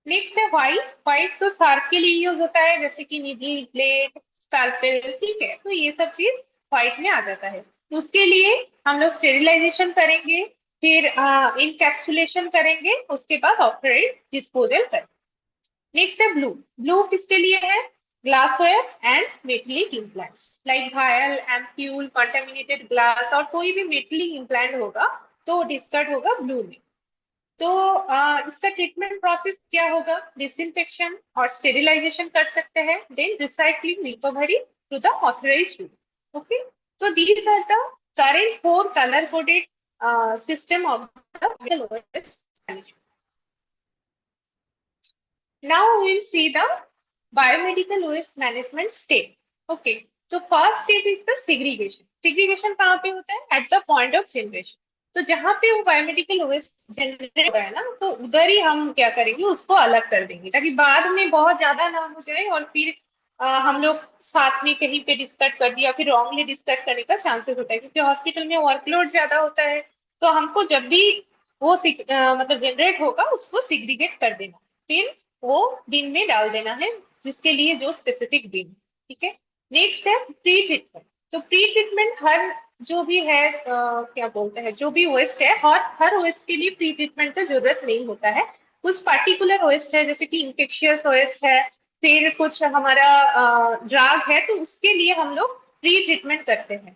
नेक्स्ट है व्हाइट। व्हाइट तो सार्प के लिए यूज होता है, जैसे कि नीडल, ब्लेड, स्कैल्पेल, ठीक है, तो ये सब चीज व्हाइट में आ जाता है। उसके लिए हम लोग स्टेरिलाइजेशन करेंगे, फिर इनकैप्सुलेशन करेंगे, उसके बाद ऑथराइज डिस्पोजल करेंगे। नेक्स्ट है ब्लू। ब्लू किसके लिए है? Glassware and metallic implants like vial, ampoule, contaminated glass और कोई भी मेटलिक इम्प्लांट होगा तो डिस्कार्ड होगा ब्लू में। तो इसका ट्रीटमेंट प्रोसेस क्या होगा? डिसइंफेक्शन और स्टेरिलाइजेशन कर सकते हैं, then recycling, recovery to the authorised use. Okay, तो these are the current 4 color coded system of the OS management. Now we will see the biomedical waste management step. Okay, so first step is the segregation. Segregation कहाँ पे होता है? At the point of generation. तो जहाँ पे वो biomedical waste generate हो रहा है ना, तो उधर ही हम क्या करेंगे, उसको अलग कर देंगे ताकि बाद में बहुत ज्यादा ना हो जाए और फिर हम लोग साथ में कहीं पे डिस्कट कर दिया, फिर रॉन्गली डिस्कट करने का चांसेस होता है, क्योंकि हॉस्पिटल में वर्कलोड ज्यादा होता है। तो हमको जब भी वो मतलब जनरेट होगा उसको सिग्रीगेट कर देना, फिर वो बिन में डाल देना है, जिसके लिए जो स्पेसिफिक बिन। ठीक है, नेक्स्ट है प्री ट्रीटमेंट। तो प्री ट्रीटमेंट हर जो भी है क्या बोलते हैं, जो भी वेस्ट है, और हर वेस्ट के लिए प्री ट्रीटमेंट का जरूरत नहीं होता है। कुछ पर्टिकुलर वेस्ट है, जैसे कि इन्फेक्शियस वेस्ट है, फिर कुछ हमारा ड्रग है, तो उसके लिए हम लोग प्री ट्रीटमेंट करते हैं।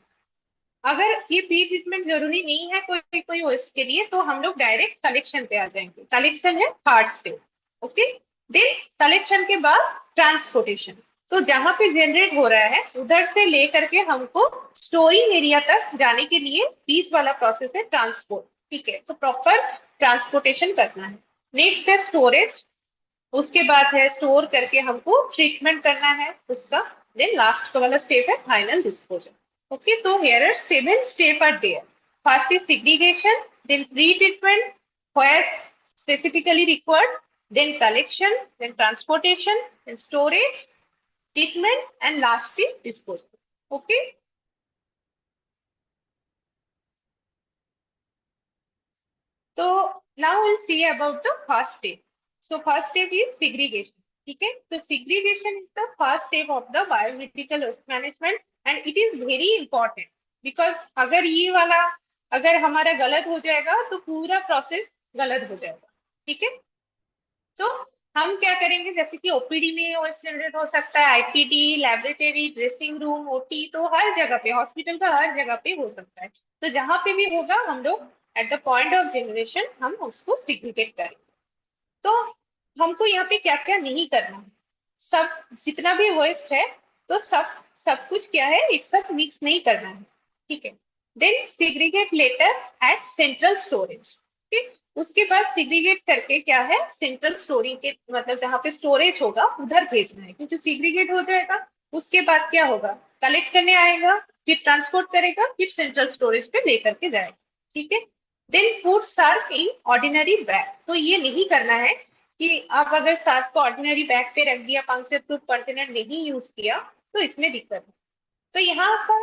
अगर ये प्री ट्रीटमेंट जरूरी नहीं है कोई कोई वेस्ट के लिए, तो हम लोग डायरेक्ट कलेक्शन पे आ जाएंगे। कलेक्शन है third step. Okay, then collection के बाद ट्रांसपोर्टेशन। तो जहां पे जनरेट हो रहा है उधर से लेकर के हमको स्टोरिंग एरिया तक जाने के लिए बीच वाला प्रोसेस है ट्रांसपोर्ट। ठीक है, तो प्रॉपर ट्रांसपोर्टेशन करना है। नेक्स्ट है स्टोरेज। उसके बाद है स्टोर करके हमको ट्रीटमेंट करना है उसका। देन लास्ट वाला स्टेप है फाइनल डिस्पोजल। ओके, तो here are 7 step are there. First is segregation, then pre-treatment where specifically required, then collection, then transportation, then storage, treatment, and last is disposal. Okay. So now we'll see about the first step. So first step is segregation. ठीक है, तो segregation is the first step of the biomedical waste management and it is very important because अगर ये वाला अगर हमारा गलत हो जाएगा तो पूरा प्रोसेस गलत हो जाएगा। ठीक है, तो हम क्या करेंगे, जैसे कि ओपीडी में वेस्ट जनरेट हो सकता है, IPD, laboratory, dressing room, OT, तो हर जगह पे, हॉस्पिटल का हर जगह पे हो सकता है। तो जहां पे भी होगा हम लोग at the point of generation हम उसको सिग्निफिकेट करेंगे। तो हमको यहाँ पे क्या क्या नहीं करना है, सब जितना भी वेस्ट है तो सब सब कुछ क्या है, एक साथ मिक्स नहीं करना है। ठीक है, then segregate later at central storage. ठीक, उसके बाद सिग्रीगेट करके क्या है, सेंट्रल स्टोरेज के मतलब जहाँ पे स्टोरेज होगा उधर भेजना है, क्योंकि सिग्रीगेट हो जाएगा उसके बाद क्या होगा, कलेक्ट करने आएगा, फिर ट्रांसपोर्ट करेगा, फिर सेंट्रल स्टोरेज पे लेकर के जाएगा। ठीक है, then put sharp in ordinary bag. तो ये नहीं करना है कि आप अगर सार्क को ऑर्डिनरी बैग पे रख दिया, पंक्चर प्रूफ कंटेनर नहीं यूज किया, तो इसमें दिक्कत है। तो यहाँ का